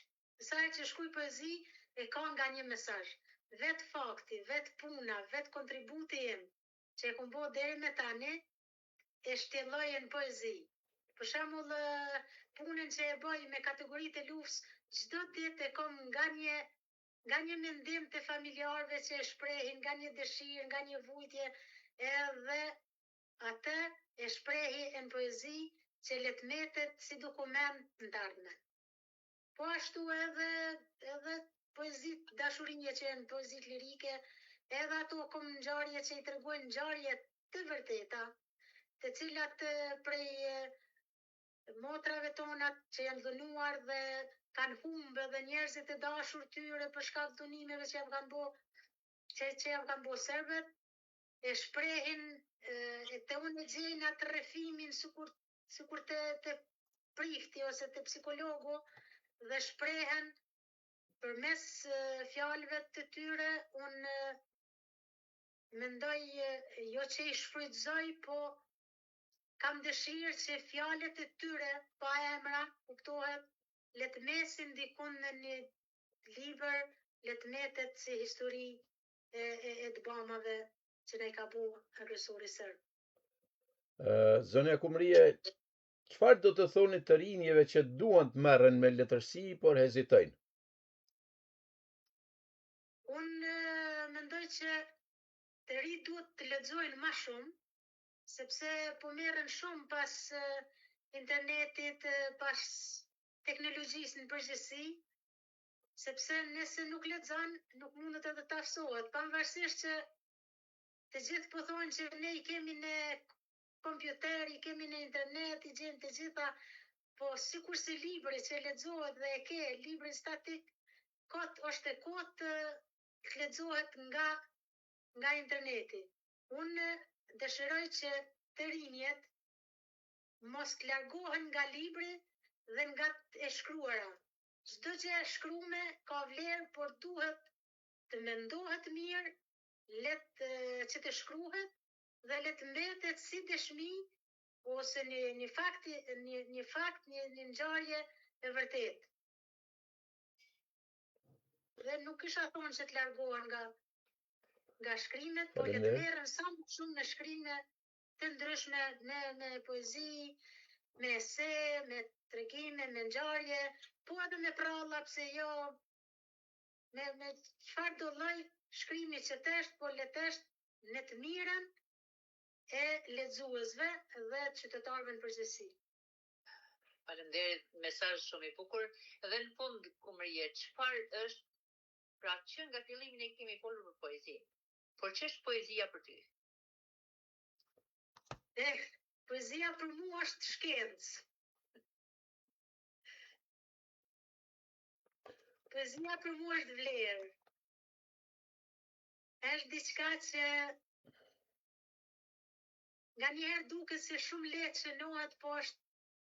sa herë që shkruaj poezi e ka nga një mesazh. Vetë fakti, vetë puna, vetë kontributi im që e kom bo deri me tani e shtjelloj në poezi. Për shembull, punën që e bëj me kategoritë e luftës, çdo ditë e kom nga një mendim të familjarëve që e shprehin, nga një dëshirë, nga një vujtje, edhe atë e shprehi në poezi që le të metet si dokument në të ardhmen. Po ashtu edhe poezit dashurie që janë poezit lirike, edhe ato kom ngjarje që i tregojnë ngjarje të vërteta, të cilat prej motrave tona që janë dhënuar dhe kanë humbë dhe njerëzit e dashur tyre për shkak të dhunimeve që jam kanë bo serbet, e shprehin të unë e gjejnë atë rrefimin sikur të prifti ose të psikologu dhe shprehen përmes fjalëve të tyre. Unë mendoj jo që i shfrytëzoj, po kam dëshirë që fjalët e tyre pa emra, kuptohet, le të mesin dikun në një libër, le të metet si histori e të bamave që ne ka bu agresori serb. Zonja Kumrie, çfarë do të thoni të rinjeve që duan të merren me letërsi por hezitojnë? Unë mendoj që të ri duhet të lexojnë më shumë, sepse po merren shumë pas internetit, pas teknologjisë në përgjithësi, sepse nëse nuk lexon, nuk mundet edhe të afsohet, pavarësisht që të gjithë po thonë që ne i kemi në kompjuter, i kemi në internet, i gjenë të gjitha, po sikur si libri që lexohet dhe e ke librin statik, është e kot të lexohet nga interneti. Unë dëshiroj që të rinjet mos të largohen nga libri, dhe nga e shkruara. Çdo gjë e shkruame ka vlerë, por duhet të mendohet mirë, që të shkruhet dhe le të mbetet si dëshmi ose një fakt, një ngjarje e vërtetë. Dhe nuk isha thonë që të largohen nga shkrimet, por le të merren sa më shumë në shkrime të ndryshme, me poezi, me ese, me tregime, me ngjarje, po edhe me pralla, pse jo, me çfarë do lloj shkrimi që t'esht, po le t'esht në të mirën e lexuesve dhe qytetarëve në përgjithësi. Faleminderit, mesazh shumë i bukur. Dhe në fund, Kumrie, çfarë është, pra që nga fillimi ne kemi folur për poezi, por ç'është poezia për ty? Poezia për mua është shkencë. Poezia për mua është vlerë. Është diçka që nganjëherë duket se shumë lehtë shënohet, po është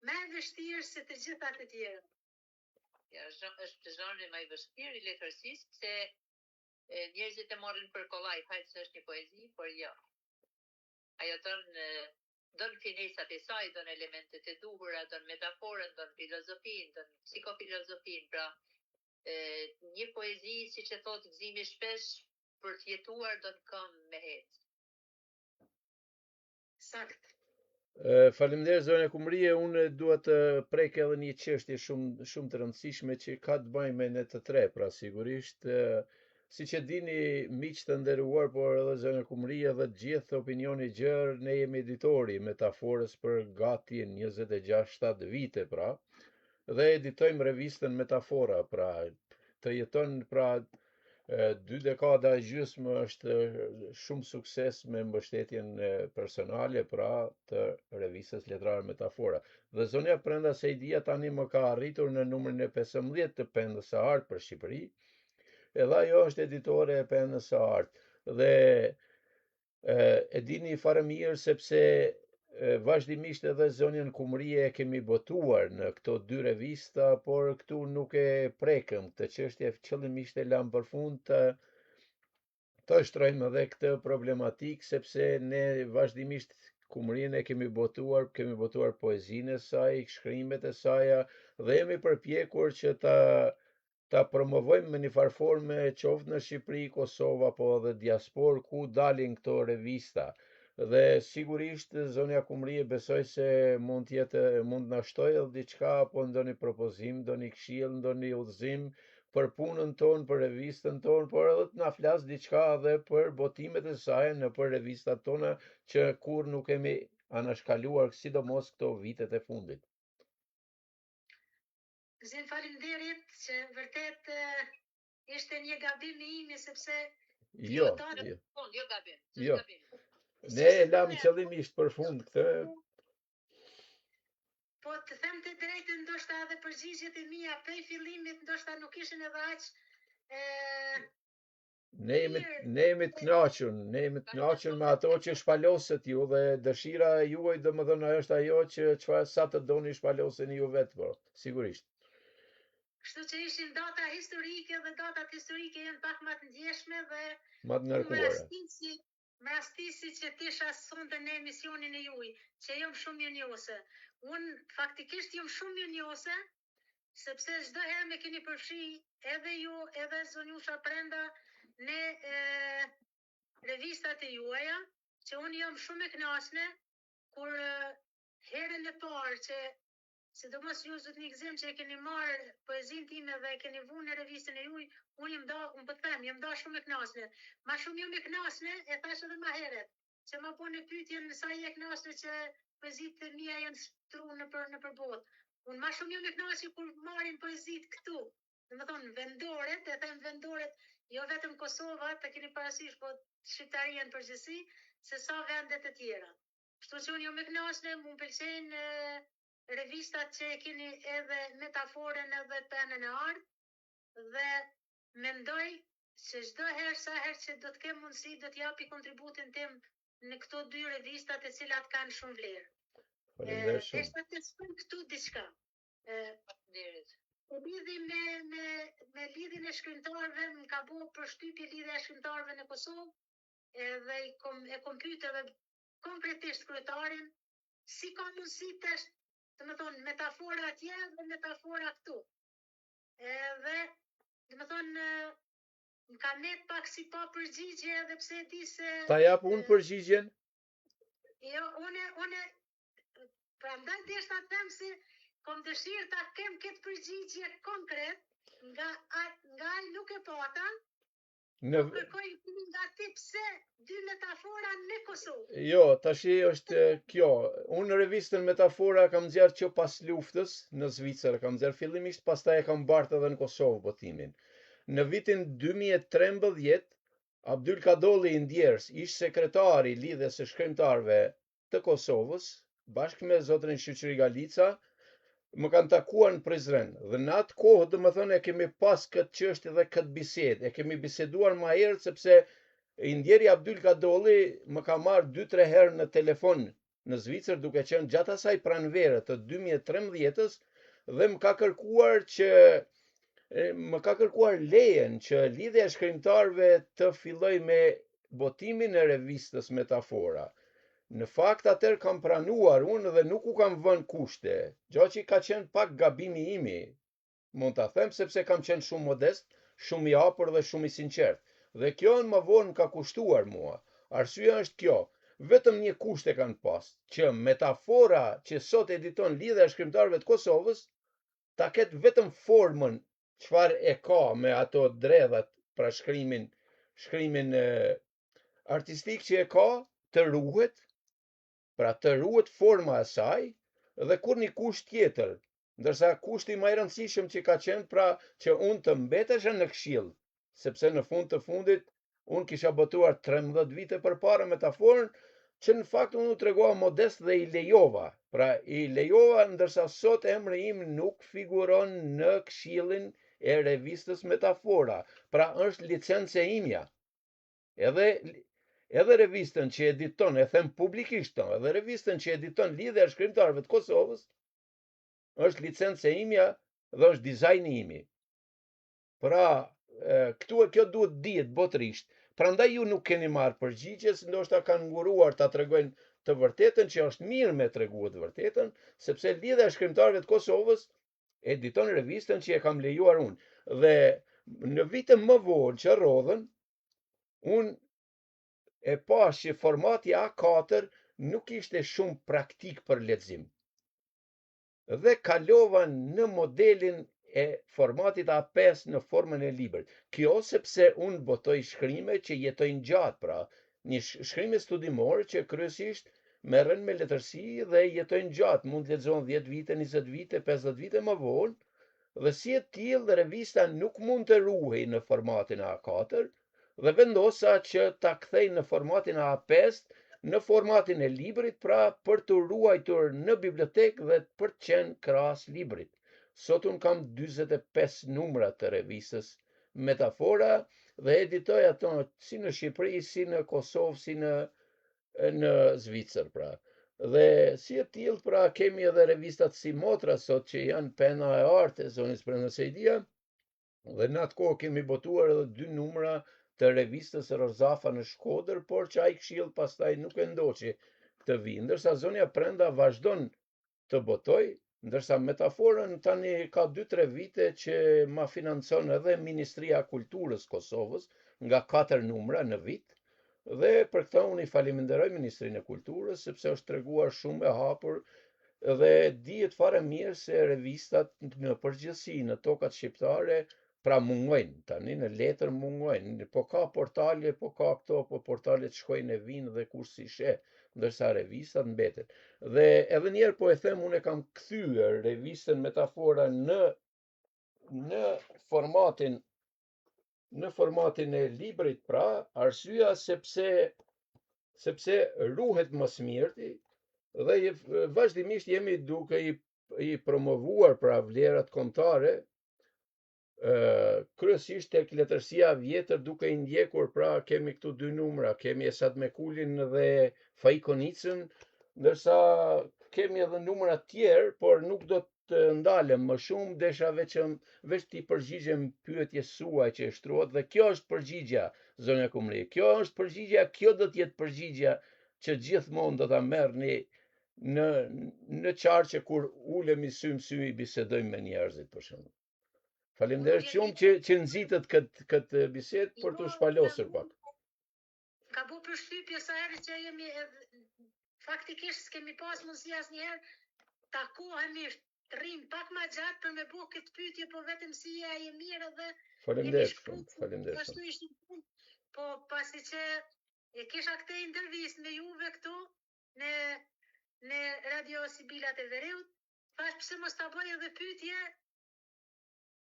më e vështirë se të gjitha të tjera. Ja, është zhanri më i vështirë i letërsisë, se njerëzit e marrin për kollaj, hajtë se është një poezi, por jo. Ajo don finesat e saj, don elementet e duhura, don metaforën, don filozofinë, don psikofilozofinë, pra një poezi, siç e thotë Gëzimi shpesh, për të jetuar do të kam me hecë. Sakt. Faleminderit zonja Kumrie, unë dua të prek edhe një çështje shumë të rëndësishme që ka të bëjë me ne të tre, pra sigurisht, siç e dini miq të nderuar, por edhe zonja Kumrie dhe të gjithë opinioni gjerë, ne jemi editori metaforës për gati 26-7 vite, pra, dhe editojmë revistën Metafora, pra, të jeton, pra, 2 dekada e gjysmë është shumë sukses me mbështetjen personale, pra, të revistës letrare Metafora. Dhe zonja Prenda Sejdia tani më ka arritur në numrin e 15 të Pendës së Artë për Shqipëri, edhe ajo është editore e Pendës së Artë. Dhe e dini fare mirë sepse vazhdimisht edhe zonjën Kumrie e kemi botuar në këto 2 revista, por këtu nuk e prekëm këtë çështje, qëllimisht e lam përfund të shtrojmë edhe këtë problematik, sepse ne vazhdimisht Kumrien e kemi botuar poezinë e saj, shkrimet e saj, dhe jemi përpjekur që ta promovojmë me një farë forme, qoftë në Shqipëri, Kosovë apo edhe diasporë, ku dalin këto revista. Dhe sigurisht zonja Kumrie besoj se mund na shtojë edhe diçka, apo ndonjë propozim, ndonjë këshill, ndonjë udhëzim për punën tonë, për revistën tonë, por edhe të na flas diçka edhe për botimet e saj në për revistat tona që kur nuk kemi anashkaluar, sidomos këto vitet e fundit. Gëzim, faleminderit, që vërtet ishte një gabim i imi, sepse Jo gabim. Jo. Ne e lam qëllimisht për fund këtë. Po të them të drejtën, ndoshta edhe përgjigjet e mia prej fillimit ndoshta nuk ishin edhe aq. Ne jemi të kënaqur me ato që shpaloset ju, dhe dëshira juaj domethënë është ajo që çfarë sa të doni shpaloseni ju vetë, po, sigurisht. Kështu që ishin data historike, dhe datat historike janë pak më të ndjeshme dhe më të ngarkuara. Me rastisi që tisha sonte në emisionin e juaj, që jam shumë mirënjohëse. Unë faktikisht jam shumë mirënjohëse, sepse çdo herë me keni përfshi edhe ju, edhe zonjusha Prenda në revistat e juaja, që unë jam shumë e kënaqshme kur herën e parë që sidomos ju zotni Gëzim që e keni marrë poezinë time dhe e keni vënë në revistën e juaj, unë jam da shumë e kënaqshme. Ma shumë jam e kënaqshme, e thash edhe më herët, që ma po në pyetjen sa je e kënaqshme që poezitë e mia janë shtruar në botë. Unë ma shumë jam e kënaqshme kur marrin poezitë këtu. Domethënë vendoret, e them vendoret, jo vetëm Kosova, të keni parasysh, po Shqiptaria në përgjithësi, se sa vende të tjera. Kështu që unë jam e kënaqshme, më pëlqejnë revistat që e keni edhe Metaforën edhe Penën e Artë, dhe mendoj se çdo herë sa herë që do të kem mundësi do të japi kontributin tim në këto 2 revistat, e cilat kanë shumë vlerë. Është të shkruaj këtu diçka. Derit. Po lidhi me lidhin e shkrimtarëve, më ka bo përshtypje lidhja e shkrimtarëve në Kosovë, edhe e kompyterëve, konkretisht kryetarin, si ka mundësi tash, të më thonë, metafora atje dhe metafora këtu. Dhe, të më thonë, më ka net pak si pa përgjigje, edhe pse e di se... Ta jap unë përgjigjen? Jo, une, pra ndaj desh ta them se kom dëshirë ta kem këtë përgjigje konkret, nga ai nuk e pata, kërkoj nga ti pse dy metafora në Kosovë. Jo, tashi është kjo. Unë në revistën Metafora kam nxjerrë që pas luftës në Zvicër, kam nxjerrë fillimisht, pastaj e kam bartë edhe në Kosovë botimin. Në vitin 2013, Abdyl Kadolli i Ndjerës, ish sekretari i lidhjes së shkrimtarëve të Kosovës, bashkë me zotrin Shoqëri Galica, më kanë takuar në Prizren. Dhe në atë kohë, domethënë, e kemi pas këtë çështje dhe këtë bisedë. E kemi biseduar më herët sepse i Ndjeri Abdyl Kadolli më ka marrë 2-3 herë në telefon në Zvicër, duke qenë gjatë asaj pranvere të 2013-s, dhe më ka kërkuar lejen që lidhja e shkrimtarëve të filloj me botimin e revistës Metafora. Në fakt atëherë kam pranuar unë dhe nuk u kam vënë kushte, gjë që ka qenë pak gabimi imi, mund ta them, sepse kam qenë shumë modest, shumë i hapur dhe shumë i sinqert. Dhe kjo më vonë ka kushtuar mua. Arsyeja është kjo, vetëm një kusht e kanë pas, që Metafora që sot editon lidhja e shkrimtarëve të Kosovës, ta ketë vetëm formën çfarë e ka me ato dredhat, pra shkrimin artistik që e ka, të ruhet, pra të ruhet forma e saj, dhe kur një kusht tjetër, ndërsa kushti më i rëndësishëm që ka qenë pra që unë të mbetesha në këshill, sepse në fund të fundit unë kisha botuar 13 vite përpara Metaforën, që në fakt unë u tregova modest dhe i lejova. Pra i lejova, ndërsa sot emri im nuk figuron në këshillin e revistës Metafora. Pra është licencë e imja. Edhe revistën që editon, e them publikisht, edhe revistën që editon lidhja e shkrimtarëve të Kosovës, është licencë e imja dhe është dizajni imi. Pra, kjo duhet dihet botërisht. Prandaj ju nuk keni marrë përgjigje, se ndoshta kanë nguruar ta tregojnë të vërtetën, që është mirë me treguar të vërtetën, sepse lidhja e shkrimtarëve të Kosovës editon revistën që e kam lejuar unë. Dhe në vite më vonë që rrodhen, unë e pash që formati A4 nuk ishte shumë praktik për lexim. Dhe kalova në modelin e formatit A5 në formën e librit. Kjo sepse unë botoj shkrime që jetojnë gjatë, pra një shkrime studimor që kryesisht merren me letërsi dhe jetojnë gjatë, mund të lexohen 10 vite, 20 vite, 50 vite më vonë, dhe si e tillë revista nuk mund të ruhej në formatin A4, dhe vendosa që ta kthej në formatin A5, në formatin e librit, pra për të ruajtur në bibliotekë dhe për të qenë krahas librit. Sot unë kam 45 numra të revistës Metafora dhe editoj ato si në Shqipëri, si në Kosovë, si në Zvicër, pra. Dhe si e tillë, pra kemi edhe revistat si Motra sot që janë pena e artë e zonës Prandosejdia, dhe në atë kohë kemi botuar edhe 2 numra të revistës Rozafa në Shkodër, por që ai këshill pastaj nuk e ndoqi të vi, ndërsa zonja Prenda vazhdon të botoj, ndërsa Metaforën tani ka 2-3 vite që ma financon edhe Ministria e Kulturës Kosovës nga 4 numra në vit, dhe për këtë unë i falenderoj Ministrinë e Kulturës sepse është treguar shumë e hapur dhe dihet fare mirë se revistat në përgjithësi në tokat shqiptare pra mungojnë, tani në letër mungojnë, po ka portale, po ka këto, po portalet shkojnë e vinë dhe kur si sheh, ndërsa revistat mbeten. Dhe edhe njerë po e them, unë e kam kthyer revistën Metafora në formatin e librit, pra arsyeja sepse ruhet më smirti dhe vazhdimisht jemi duke i promovuar pra vlerat kombëtare, kryesisht tek letërsia vjetër, duke i ndjekur, pra kemi këtu 2 numra, kemi Esad Mekulin dhe Faikonicën, ndërsa kemi edhe numra tjerë, por nuk do të ndalem më shumë, desha veç t'i përgjigjem pyetjes suaj që e shtruat, dhe kjo është përgjigja, zonja Kumri. Kjo është përgjigja, kjo do t'jetë përgjigja që gjithmonë do ta merrni në qarqe kur ulemi sy në sy i bisedojmë me njerëzit për shembull. Faleminderit shumë që nxitët këtë bisedë për të shpalosur pak. Ka bu përshtypje sa herë që jemi faktikisht s'kemi pas mundësi asnjëherë takohemi, të rrim pak më gjatë për me bu këtë pyetje, po vetëm si e mirë dhe faleminderit shumë. Ashtu ishte, po pasi që e kisha këtë intervistë me juve këtu në Radio Sibila të Veriut, thash pse mos ta bëj edhe pyetje.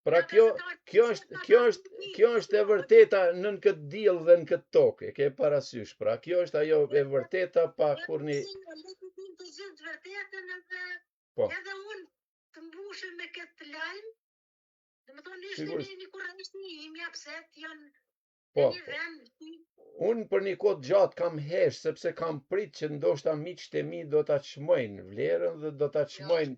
Pra kjo është e vërteta nën këtë diell dhe në këtë tokë, e ke parasysh. Pra kjo është ajo e vërteta pa kurrë të gjithë vërtetën edhe unë të mbushem me këtë lajm. Domethënë ishte një kurrësi imja pse janë në një vend. Unë për një kohë gjatë kam hesh sepse kam prit që ndoshta miqtë e mi do ta çmojnë vlerën dhe do ta çmojnë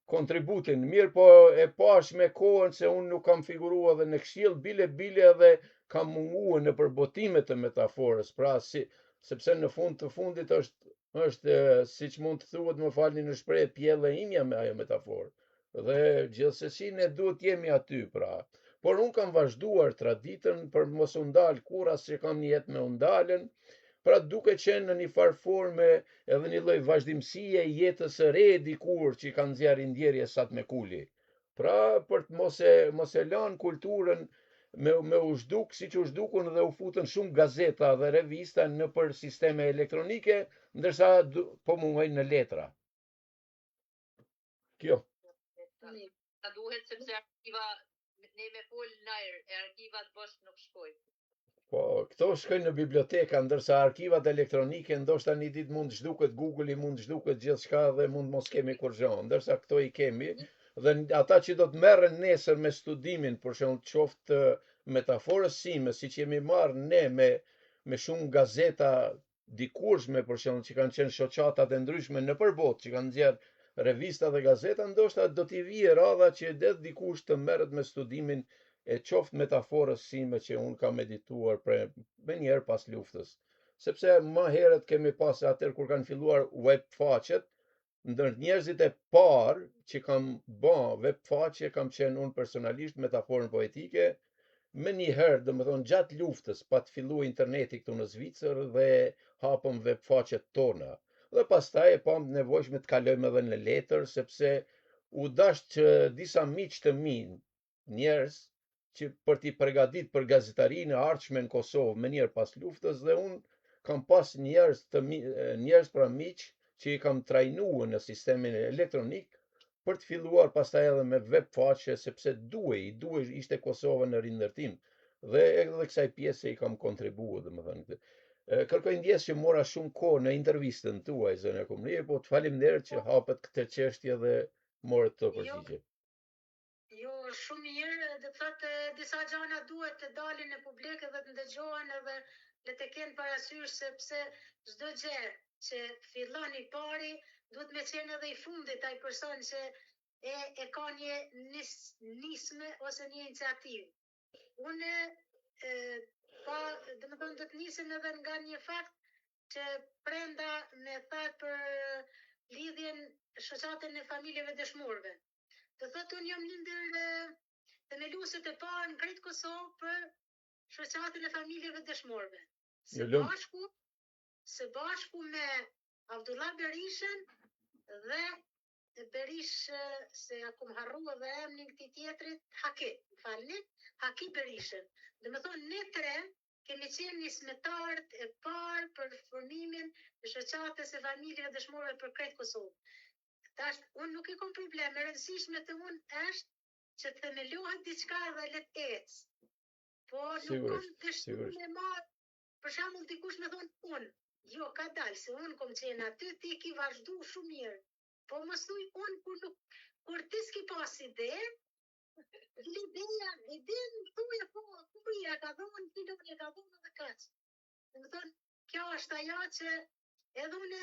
kontributin. Mirë, po e pash me kohën se unë nuk kam figuruar edhe në këshill, bile edhe kam munguar në përbotime të metaforës. Pra sepse në fund të fundit është siç mund të thuhet, më falni në shprehje, pjella imja me ajo metaforë. Dhe gjithsesi ne duhet jemi aty, pra. Por unë kam vazhduar traditën për mos u ndal kurrë, as që kam një jetë me u ndalën. Pra duke qenë në një farë forme edhe një lloj vazhdimësie jetës së re dikur që kanë nxjerrë ndjerje sat me kuli. Pra për të mos e lanë kulturën me u zhduk siç u zhdukun dhe u futën shumë gazeta dhe revista në për sisteme elektronike, ndërsa po muhojnë në letra. Kjo. Ta duhet sepse arkiva ne me fol lajr, e arkivat bosh nuk shkojnë. Po, këto shkojnë në biblioteka, ndërsa arkivat elektronike ndoshta një ditë mund zhduket Google-i, mund zhduket gjithçka dhe mund mos kemi kur gjë, ndërsa këto i kemi, dhe ata që do të merren nesër me studimin, për shembull qoftë metaforës sime, siç jemi marrë ne me shumë gazeta dikurshme, për shembull që kanë qenë shoqatat e ndryshme nëpër botë, që kanë nxjerrë revista dhe gazeta, ndoshta do t'i vijë radha që edhe dikush të merret me studimin e qoftë metaforës sime që unë kam medituar me njerë pas luftës. Sepse më herët kemi pas atër kur kanë filluar web faqet, ndër njerëzit e parë që kam web faqe, kam qenë unë personalisht metaforën poetike, me një herë, domethënë gjatë luftës, pa të filluar interneti këtu në Zvicër dhe hapëm web faqet tona. Dhe pastaj e pam nevojshme të kalojmë edhe në letër, sepse u dash që disa miq të mi, njerëz që për t'i përgatit për gazetarinë e ardhshme në Kosovë më njëherë pas luftës, dhe unë kam pas njerëz pra miq që i kam trajnuar në sistemin elektronik për të filluar pastaj edhe me web faqe, sepse duhej ishte Kosova në rindërtim dhe edhe kësaj pjese i kam kontribuar, domethënë. Kërkoj ndjes që mora shumë kohë në intervistën tuaj, zonja Kumri, po të faleminderit që hapet këtë çështje dhe morët këto përgjigje. Jo, shumë mirë, dhe thotë disa gjëra duhet të dalin në publik dhe të ndëgjohen edhe le të kenë parasysh, sepse çdo gjë që fillon i pari duhet me qenë edhe i fundit ai person që e ka një nismë ose një iniciativë. Unë domethënë do të nisem edhe nga një fakt që prenda me tha për lidhjen shoqatën e familjeve dëshmorëve. Të thotë unë jam një ndër themeluesit e parë në krejt Kosovë për shoqatën e familjeve dëshmorëve. Së bashku me Abdullah Berishën dhe Berish, se akum harrua dhe emrin këtij tjetrit, Haki Berishën. Domethënë ne tre kemi qenë nismetarët e parë për formimin e shoqatës e familjeve dëshmorëve për krejt Kosovë. Tash, unë nuk e kam problem, e rëndësishme të unë është që të themelohet diçka dhe le të ecë. Po nuk kam dëshirë me marrë, për shembull dikush më thonë unë, jo ka dalë se unë kom qenë aty, ti ki vazhdu shumë mirë. Po mos thuj unë kur ti s'ki pas ide, ideja thuaj po kuria ka dhënë, filoni ka dhënë dhe kaq. Do thonë, kjo është ajo që edhe unë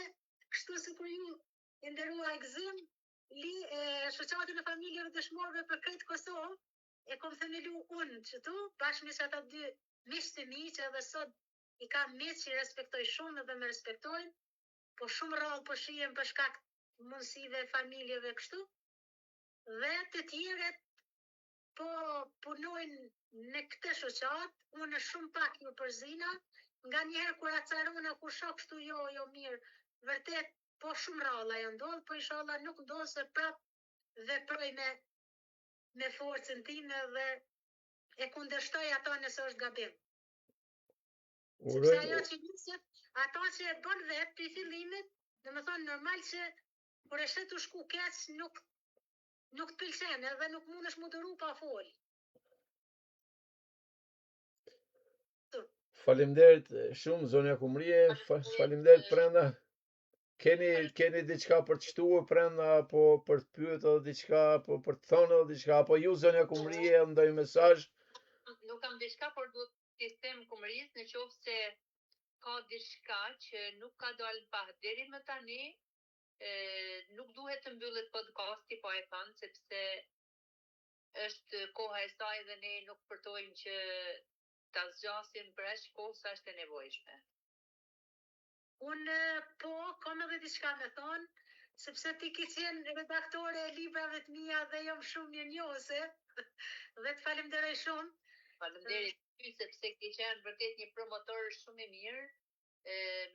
kështu sikur ju i nderuar gëzim, shoqatën e familjeve dëshmorëve për këtë Kosovë, e kom themelu unë qëtu, bashkë me që ata dy miqë të mi, që edhe sot i kam miqë që i respektoj shumë edhe me respektojnë, po shumë rrallë po shihem për shkak mundësive familjeve kështu, dhe të tjeret po punojnë në këtë shoqat, unë shumë pak ju përzina, nga njerë kur acarona kur shoh kështu jo mirë, vërtet po shumë rralla janë ndodhë, po inshallah nuk ndodhë se prap veproj me forcën time dhe e kundërshtoj ato nëse është gabim. Sepse ajo që njësët, ato që e bën vetë për fillimit, dhe më thonë normal që kur e shet u shku keq nuk të pëlqen edhe nuk mundesh mu dëru pa fol. Faleminderit shumë zonja Kumrie, faleminderit prenda. Keni diçka për të shtuar prenda, apo për të pyetur edhe diçka, apo për të thonë edhe diçka, apo ju zonja Kumrie ndaj mesazh? Nuk kam diçka, por duhet t'i them Kumris në qoftë se ka diçka që nuk ka dalë pa deri më tani, nuk duhet të mbyllet podcasti, po e thanë, sepse është koha e saj dhe ne nuk përtojmë që ta zgjasim për aq kohë sa është e nevojshme. Unë po, kam edhe diçka me thonë, sepse ti ke qenë redaktore e librave të mia dhe jam shumë mirënjohëse, dhe të falemnderoj shumë. Faleminderit ty sepse ke qenë vërtet një promotor shumë i mirë,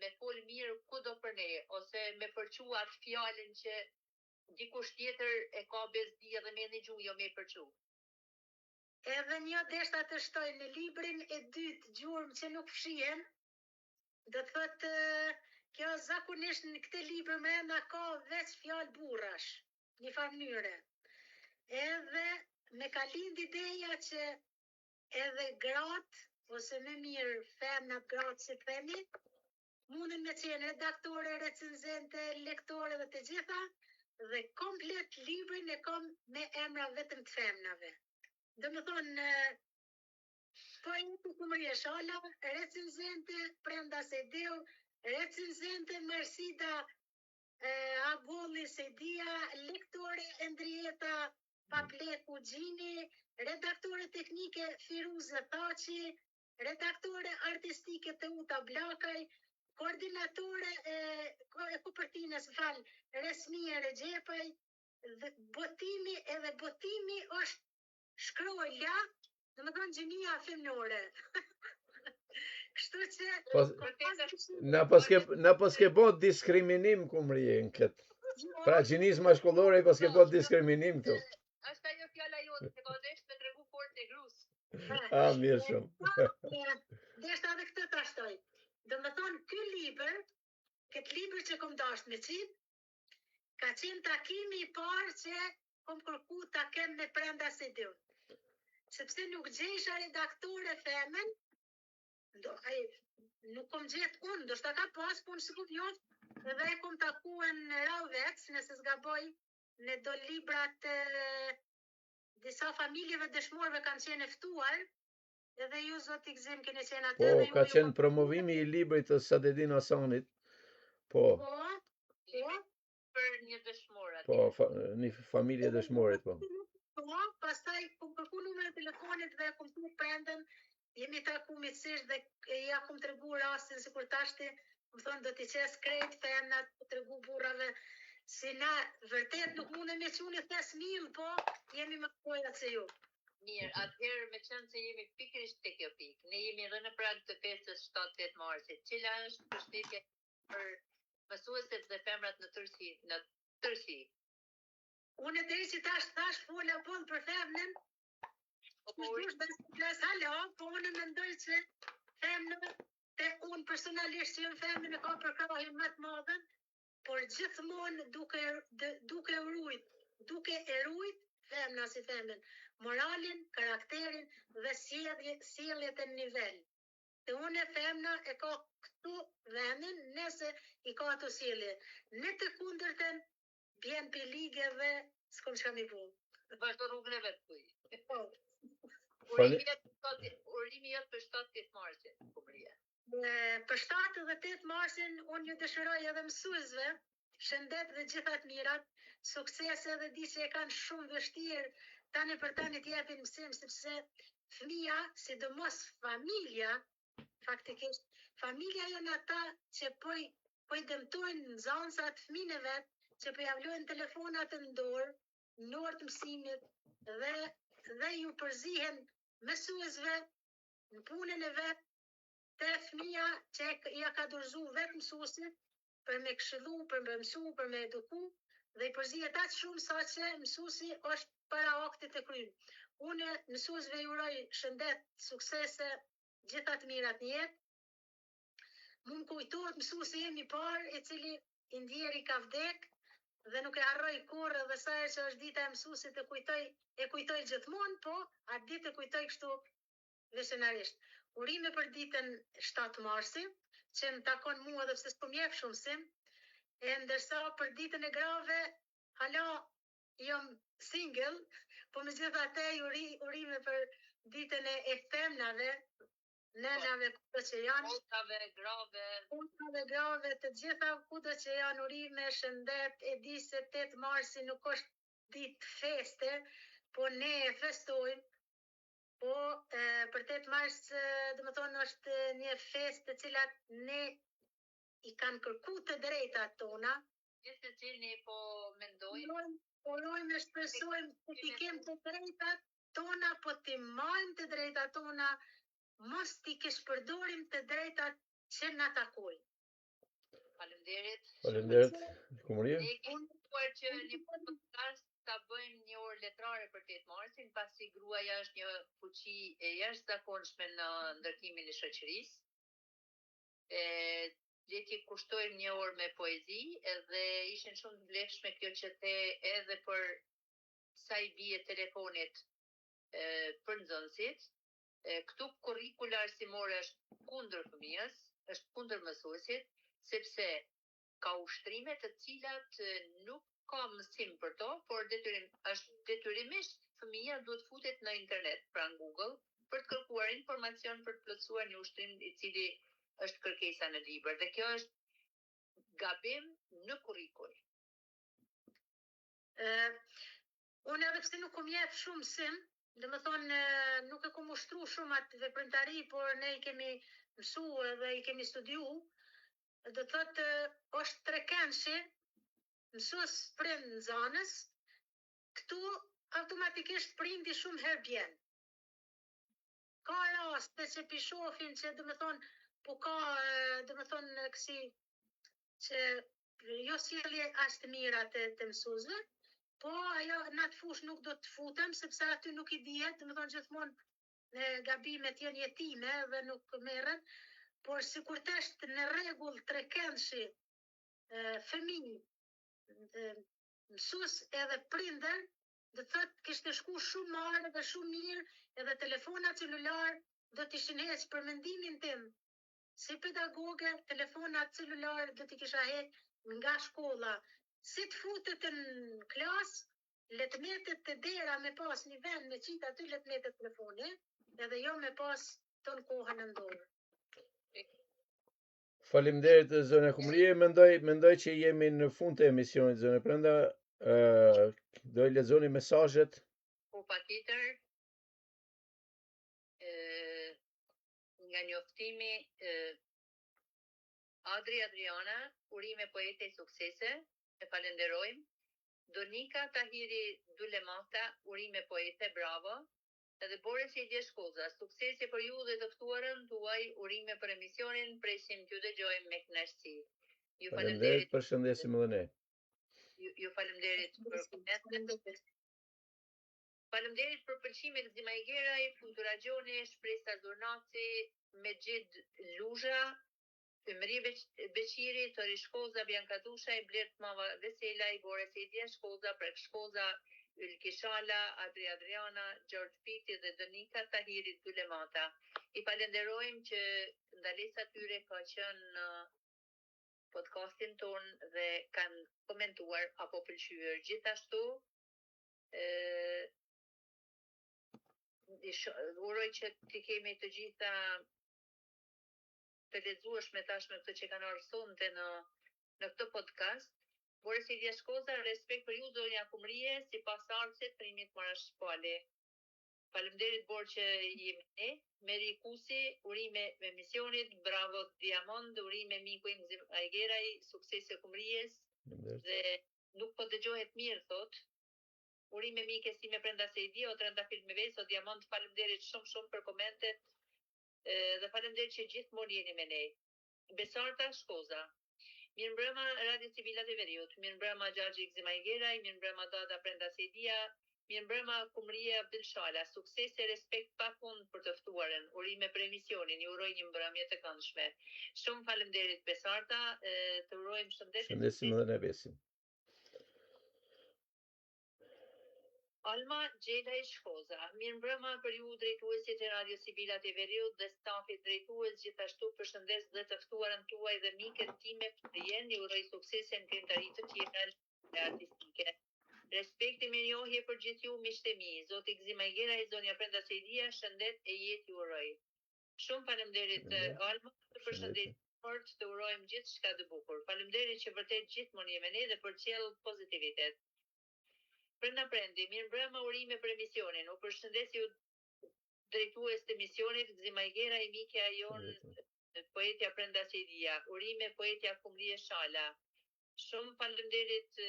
me fol mirë kudo për ne, ose me përqu atë fjalën që dikush tjetër e ka bezdi edhe me një gjuhë jo me përqu. Edhe një deshta të shtoj në librin e dytë, gjurmë që nuk fshihen, do të thotë kjo zakonisht në këtë libër me enda ka veç fjalë burrash, një farë mënyre. Edhe me ka lind ideja që edhe gratë, ose më mirë femnat gratë si themi, mundën me qenë redaktore, recenzente, lektore dhe të gjitha, dhe komplet librin e kom me emra vetëm të femnave. Dhe më thonë, po e të Kumrie Shala, recenzente Prenda Sedeu, recenzente Marsida Agolli Sedia, lektore Endrieta Papleku Gjini, redaktore teknike Firuze Thaçi, redaktore artistike Teuta Blakaj, koordinatore e kopertinës Resmia Regjepaj, dhe botimi është shkroja, dhe më thonë gjenia femnore. Kështu që... Na paske bot diskriminim Kumrie në këtë. Pra gjenisë mashkullore paske bot diskriminim këtu. Është ajo fjala jote, se ka desh me tregu fortë e grus. Mirë shumë. Deshta edhe këtë ta shtoj. Dhe më thonë, këtë libër që kom dasht me qitë, ka qenë takimi i parë që kom kërku ta kem me Prenda Sedeu. Sepse nuk gjejsha redaktore femen, nuk kom gjetë unë, do shta ka pas, po në shkut jotë, edhe e kom takuën Rauvec, nëse s'gaboj, në do librat disa familjeve dëshmorve kanë qenë eftuar, edhe ju zoti Gzim kene qenë atë. Po, ka qenë promovimi i librit të Sadedin Hasanit, po. Për një dëshmor atë. Po, një familje dëshmorit, po. Po, pastaj kom kërku numër e telefonit dhe kom thu Prendën, jemi taku mitësisht dhe ja kom tregu rastin si kur tashti, më thonë do t'i qes krejt femnat, tregu burrave, si na vërtet nuk mune me quni thes mil, po jemi më pojat se ju. Mirë, atëherë me qenë se jemi pikërisht të kjo pikë, ne jemi edhe në prag të festës 7-8 marsit, cila është përshëndetje për mësuesit dhe femrat në tërsi. Unë deri që tash fola bon për femnën, po unë mendoj që femnën, unë personalisht që jëmë femnën e ka përkrahin më të madhen, por gjithmonë duke e rujt femna si femnën, moralin, karakterin dhe sjelljet e nivel. Dhe unë e femna e ka këtu vendin nëse i ka ato sjellje. Në të kundërtën, bjen për ligë dhe s'kom që kam i bu. Vazhdo rrugën e vetë kuj. Urimi jetë për 7-8 marsin, Kumrie. Për 7 dhe 8 marsin, unë ju dëshiroj edhe mësuesve shëndet dhe gjithat mirat, suksese dhe di që e kanë shumë vështirë, tani për tani t'jepin mësim, sepse fëmija, sidomos familja, faktikisht, familja janë ata që po i dëmtojnë nxënësat fëmijën e vet, që po javlojnë telefonat në dorë, në orë të mësimit dhe ju përzihen mësuesve në punën e vet, te fëmija që ja ka dorëzu vetë mësuesit për me këshillu, për me mësu, për me eduku, dhe i përzihet aq shumë sa që mësuesi është para aktit të kryer. Unë mësuesve ju uroj shëndet, suksese, gjitha të mirat në jetë. Mund kujtohet mësuesi im i parë, i cili i ndjeri ka vdek dhe nuk e harroj kurrë, dhe sa herë që është dita e mësuesit e kujtoj gjithmonë, po atë ditë e kujtoj kështu veçanarisht. Urime për ditën 7 marsi, që më takon mua dhe pse s'po m'jep shumë sim, e ndërsa për ditën e grave, hala jam single, po megjithatë urime për ditën e femnave, nenave kudo që janë, potave grave, të gjitha kudo që janë, urime, shëndet. E di se 8 marsi nuk është ditë feste, po ne e festojmë. Po për 8 mars, do të thonë, është një festë të cilat ne i kanë kërku të drejtat tona. Gjithë që ne po mendojmë. Urojmë e shpresojmë që t'i kem të drejtat tona, po t'i majmë të drejtat tona, mos t'i kishpërdorim të drejtat që na takojnë. Faleminderit. Faleminderit. Kumëria. Ne kemi thuar që një podcast ta bëjmë një orë letrare për 8 marsin, pasi gruaja është një fuqi e jashtëzakonshme në ndërtimin e shoqërisë. Le t'i kushtojmë një orë me poezi, edhe ishin shumë të vlefshme kjo që the edhe për sa i bie telefonit për nxënësit. Këtu kurrikula arsimore është kundër fëmijës, është kundër mësuesit, sepse ka ushtrime të cilat nuk ka mësim për to, por detyrimisht fëmija duhet futet në internet, pra në Google, për të kërkuar informacion, për të plotësuar një ushtrim i cili është kërkesa në libër, dhe kjo është gabim në kurrikull. Unë edhe pse nuk kom jep shumë sim, dhe më thonë nuk e kom ushtru shumë atë veprimtari, por ne i kemi mësu dhe i kemi studiu, do thotë është trekenshi, mësues prind nxënës, këtu automatikisht prindi shumë herë bjen. Ka raste që pishofin që do më thonë, po ka do më thonë kësi që jo sjellje as të mira të mësuesve, po ajo në atë fush nuk do të futem, sepse aty nuk i dihet, do më thonë gjithmonë gabimet janë jetime dhe nuk merren, por sikur të është në rregull trekendshi fëmijë, mësues edhe prindër, do thotë kishte shku shumë marrë dhe shumë mirë, edhe telefona celular do t'ishin heq për mendimin tim. Si pedagoge, telefonat celular do t'i kisha heq nga shkolla. Si t'futet në klas, le t'metet të dera me pas një vend me qita aty, le t'metet telefoni, edhe jo me pas ton kohën në dorë. Faleminderit zone Kumrie, mendoj që jemi në fund të emisionit zone Prenda, do i lexoni mesazhet. Po patjetër, nga njoftimi Adriana, urime poete e suksese, e falenderojmë. Donika Tahiri Dulemata, urime poete, bravo. Edhe Boris Ilje Shkoza, suksese për ju dhe të ftuarën tuaj, urime për emisionin, presim t'ju dëgjojmë me kënaqësi. Ju Faleminderit, përshëndesim edhe ne. Ju faleminderit për komentet. Faleminderit për pëlqimet Zimaj Geraj, Futura Gjoni, Shpresa Zurnaci, Mexhid Luzha, Ymri Beqiri, Tori Shkoza, Bianca Tusha, Blert Mava Veselaj, Boris Ilje Shkoza, Prek Shkoza, Ylki Shala, Adriana, George Piti dhe Donika Tahiri Dulemata. I falenderojmë që ndalesa tyre ka qenë në podcastin ton dhe kanë komentuar apo pëlqyer. Gjithashtu, uroj që t'i kemi të gjitha të lexueshme tashme këtë që kanë ardhur sonte në këtë podcast, Por si dia shkoza, respekt për ju zonja Kumrie, si pasardhëse të rimit marashpale. Faleminderit Bor që jemi ne, Meri Kusi, urime me misionit, bravo Diamond, urime miku im Gzim Ajgeraj, suksese Kumries, dhe nuk po dëgjohet mirë, thot. Urime mike si me prenda se i di, o të renda film me vesë, o Diamond, faleminderit shumë për komentet, dhe faleminderit që gjithmonë jeni me ne. Besarta Shkoza. Mirëmbrëma Radio Civilat e Veriut, mirëmbrëma Gjaxhi Gzim Ajgeraj, mirëmbrëma Dada Prenda Sejdia, mirëmbrëma Kumria Abdelshala, sukses e respekt pa fund për të ftuarën, urime për emisionin, ju uroj një mbrëmje të këndshme. Shumë faleminderit Besarta, të urojmë shëndet. Shëndesim edhe ne besim. Alma Gjela i Shkoza, mirëmbrëma për ju drejtuesit e Radio Civilat e Veriut dhe stafit drejtues, gjithashtu përshëndes dhe të ftuarën tuaj dhe miket time të jenë, ju uroj suksese në krimtari të tjera e artistike. Respekti me njohje për gjithë ju miqtë e mi, Zoti Gzim Ajgeraj, zonja Prenda Sejdia, shëndet e jetë ju uroj. Shumë faleminderit Alma, të përshëndesim fort, të urojmë gjithë shka të bukur. Faleminderit që vërtet gjithmonë jemi ne dhe për qellë pozitivitet. Prenda Prendi, mirëmbrëma, urime për emisionin. U përshëndes ju drejtues të emisionit Gzim Ajgeraj, mikja jon poetja Prenda Sejdia, urime poetja Kumrie Shala. Shumë faleminderit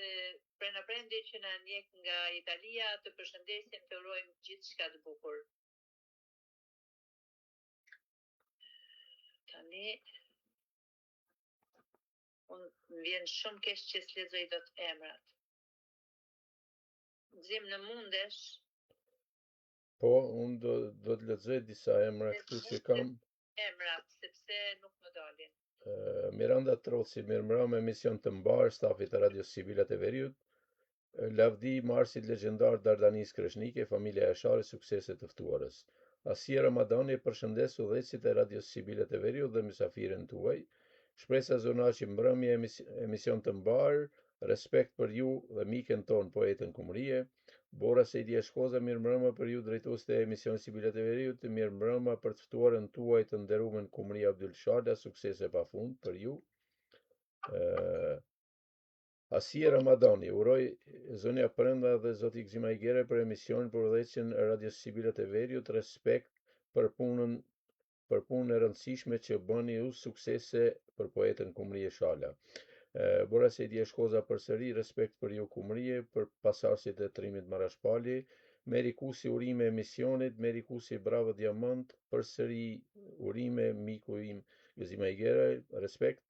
Prenda Prendi që na ndjek nga Italia, të përshëndesim, të urojmë gjithë shka të bukur. Tani, unë vjen shumë keq që s'lexoj dot emrat. Gzim në mundesh? Po, unë do të lexoj disa emra këtu që kam. Emrat, sepse nuk më dalin. Miranda Troci, mirëmbrëma, emision të mbar, stafit të Radio Civilat e Veriut. Lavdi, Marsit legjendar Dardanis Kreshnike, familja e Shari, suksese të ftuarës. Asia Ramadani, përshëndes udhëheqësit e Radio Civilat e Veriut dhe mysafirën tuaj. Shpresa Zonaçi, mbrëmje, emision të mbar, respekt për ju dhe miken ton poetën Kumrie. Bora Sejdia Shkoza, mirëmbrëma për ju drejtues të emisionit Civilat e Veriut, mirëmbrëma për të ftuarën tuaj të nderuar Kumria Abdelshala, suksese pafund për ju. Asia Ramadani, uroj zonja Prenda dhe Zoti Gzim Ajgeraj për emisionin për udhëheqjen e Radios Civilat e Veriut, respekt për punën e rëndësishme që bëni ju, suksese për poetën Kumrie Shala. Bora Sejdia Shkoza përsëri, respekt për ju Kumrie, për pasardhësit e trimit Marashpali. Meri Kusi, urime emisionit, Meri Kusi, bravo Diamond, përsëri urime miku im Gzim Ajgeraj, respekt.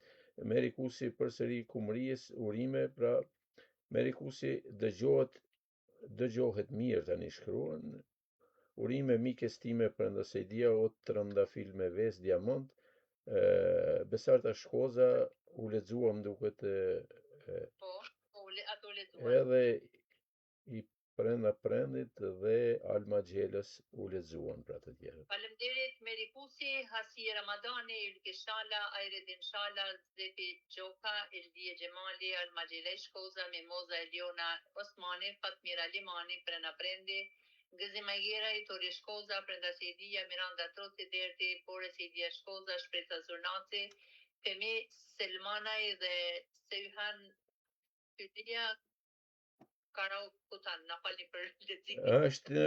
Meri Kusi përsëri Kumries, urime, pra Meri Kusi dëgjohet mirë tani shkruan. Urime mikes time Prenda Sejdia, o të rëndafil me ves Diamond. Besarta Shkoza, u lexuam duket ato lexuam. Edhe i Prenda Prendit dhe Alma Gjelës u lexuan pra të tjerët. Faleminderit Meri Kusi, Hasi Ramadani, Ilke Shala, Ajredin Shala, Zefi Gjoka, Eldie Gjemali, Alma Gjelej Shkoza, Mimoza Eliona Osmani, Fatmira Limani, Prenda Prendi, Gzim Ajgeraj, Tori Shkoza, Prenda Sejdia, Miranda Troci Derti, Bore Sejdia Shkoza, Shpresa Zurnaci, Femi Selmanaj dhe Sejhan Fytia Karau Kutan, na falni për leximin.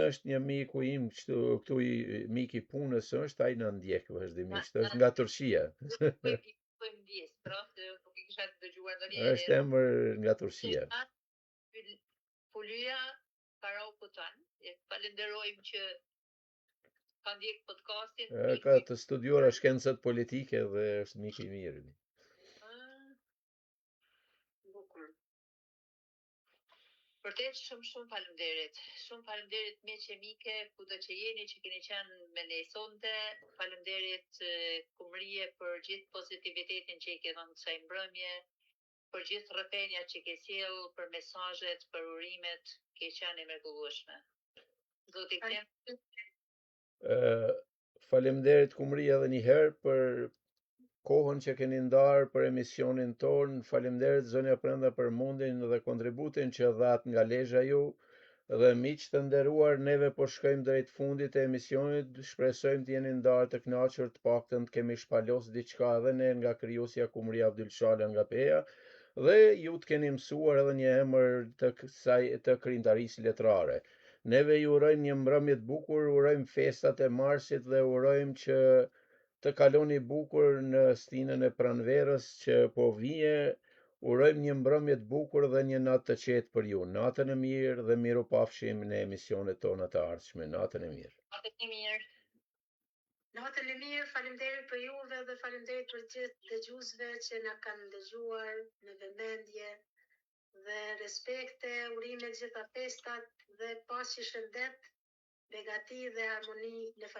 Është një miku im, këtu i mik i punës është, ai na ndjek vazhdimisht, është nga Turqia. Po ndjes, pra, nuk i kisha dëgjuar ndonjëherë. Është emër nga Turqia. Fulya Karau Kutan. Falenderojmë që ka ndjek podcastin. Ka të studiuar shkencat politike dhe është mik i mirë. Vërtet shumë faleminderit. Shumë faleminderit miqë mike, kudo që jeni që keni qenë me ne sonte. Faleminderit Kumrie për gjithë pozitivitetin që i ke dhënë kësaj mbrëmje, për gjithë rrëfenjat që ke sjell, për mesazhet, për urimet, ke qenë mrekullueshme. Zoti Gzim. Faleminderit Kumria edhe një herë për kohën që keni ndarë për emisionin ton. Faleminderit zonja Prenda për mundin dhe kontributin që dhat nga Lezhë ju. Dhe miq të nderuar, neve po shkojmë drejt fundit të emisionit. Shpresojmë të jeni ndarë të kënaqur, të paktën të kemi shpalos diçka edhe ne nga krijuesja Kumria Abdelshala nga Peja. dhe ju të keni mësuar edhe një emër të krijimtarisë letrare. Neve ju urojmë një mbrëmje të bukur, urojmë festat e Marsit dhe urojmë që të kaloni bukur në stinën e pranverës që po vije. Urojmë një mbrëmje të bukur dhe një natë të qetë për ju. Natën e mirë dhe mirupafshim në emisionet tona të ardhshme. Natën e mirë. Natën e mirë. Natën e mirë, faleminderit për juve dhe faleminderit për gjithë dëgjuesve që na kanë dëgjuar në vëmendje dhe respekte, urime gjitha festat dhe paqe, shëndet, begati dhe harmoni në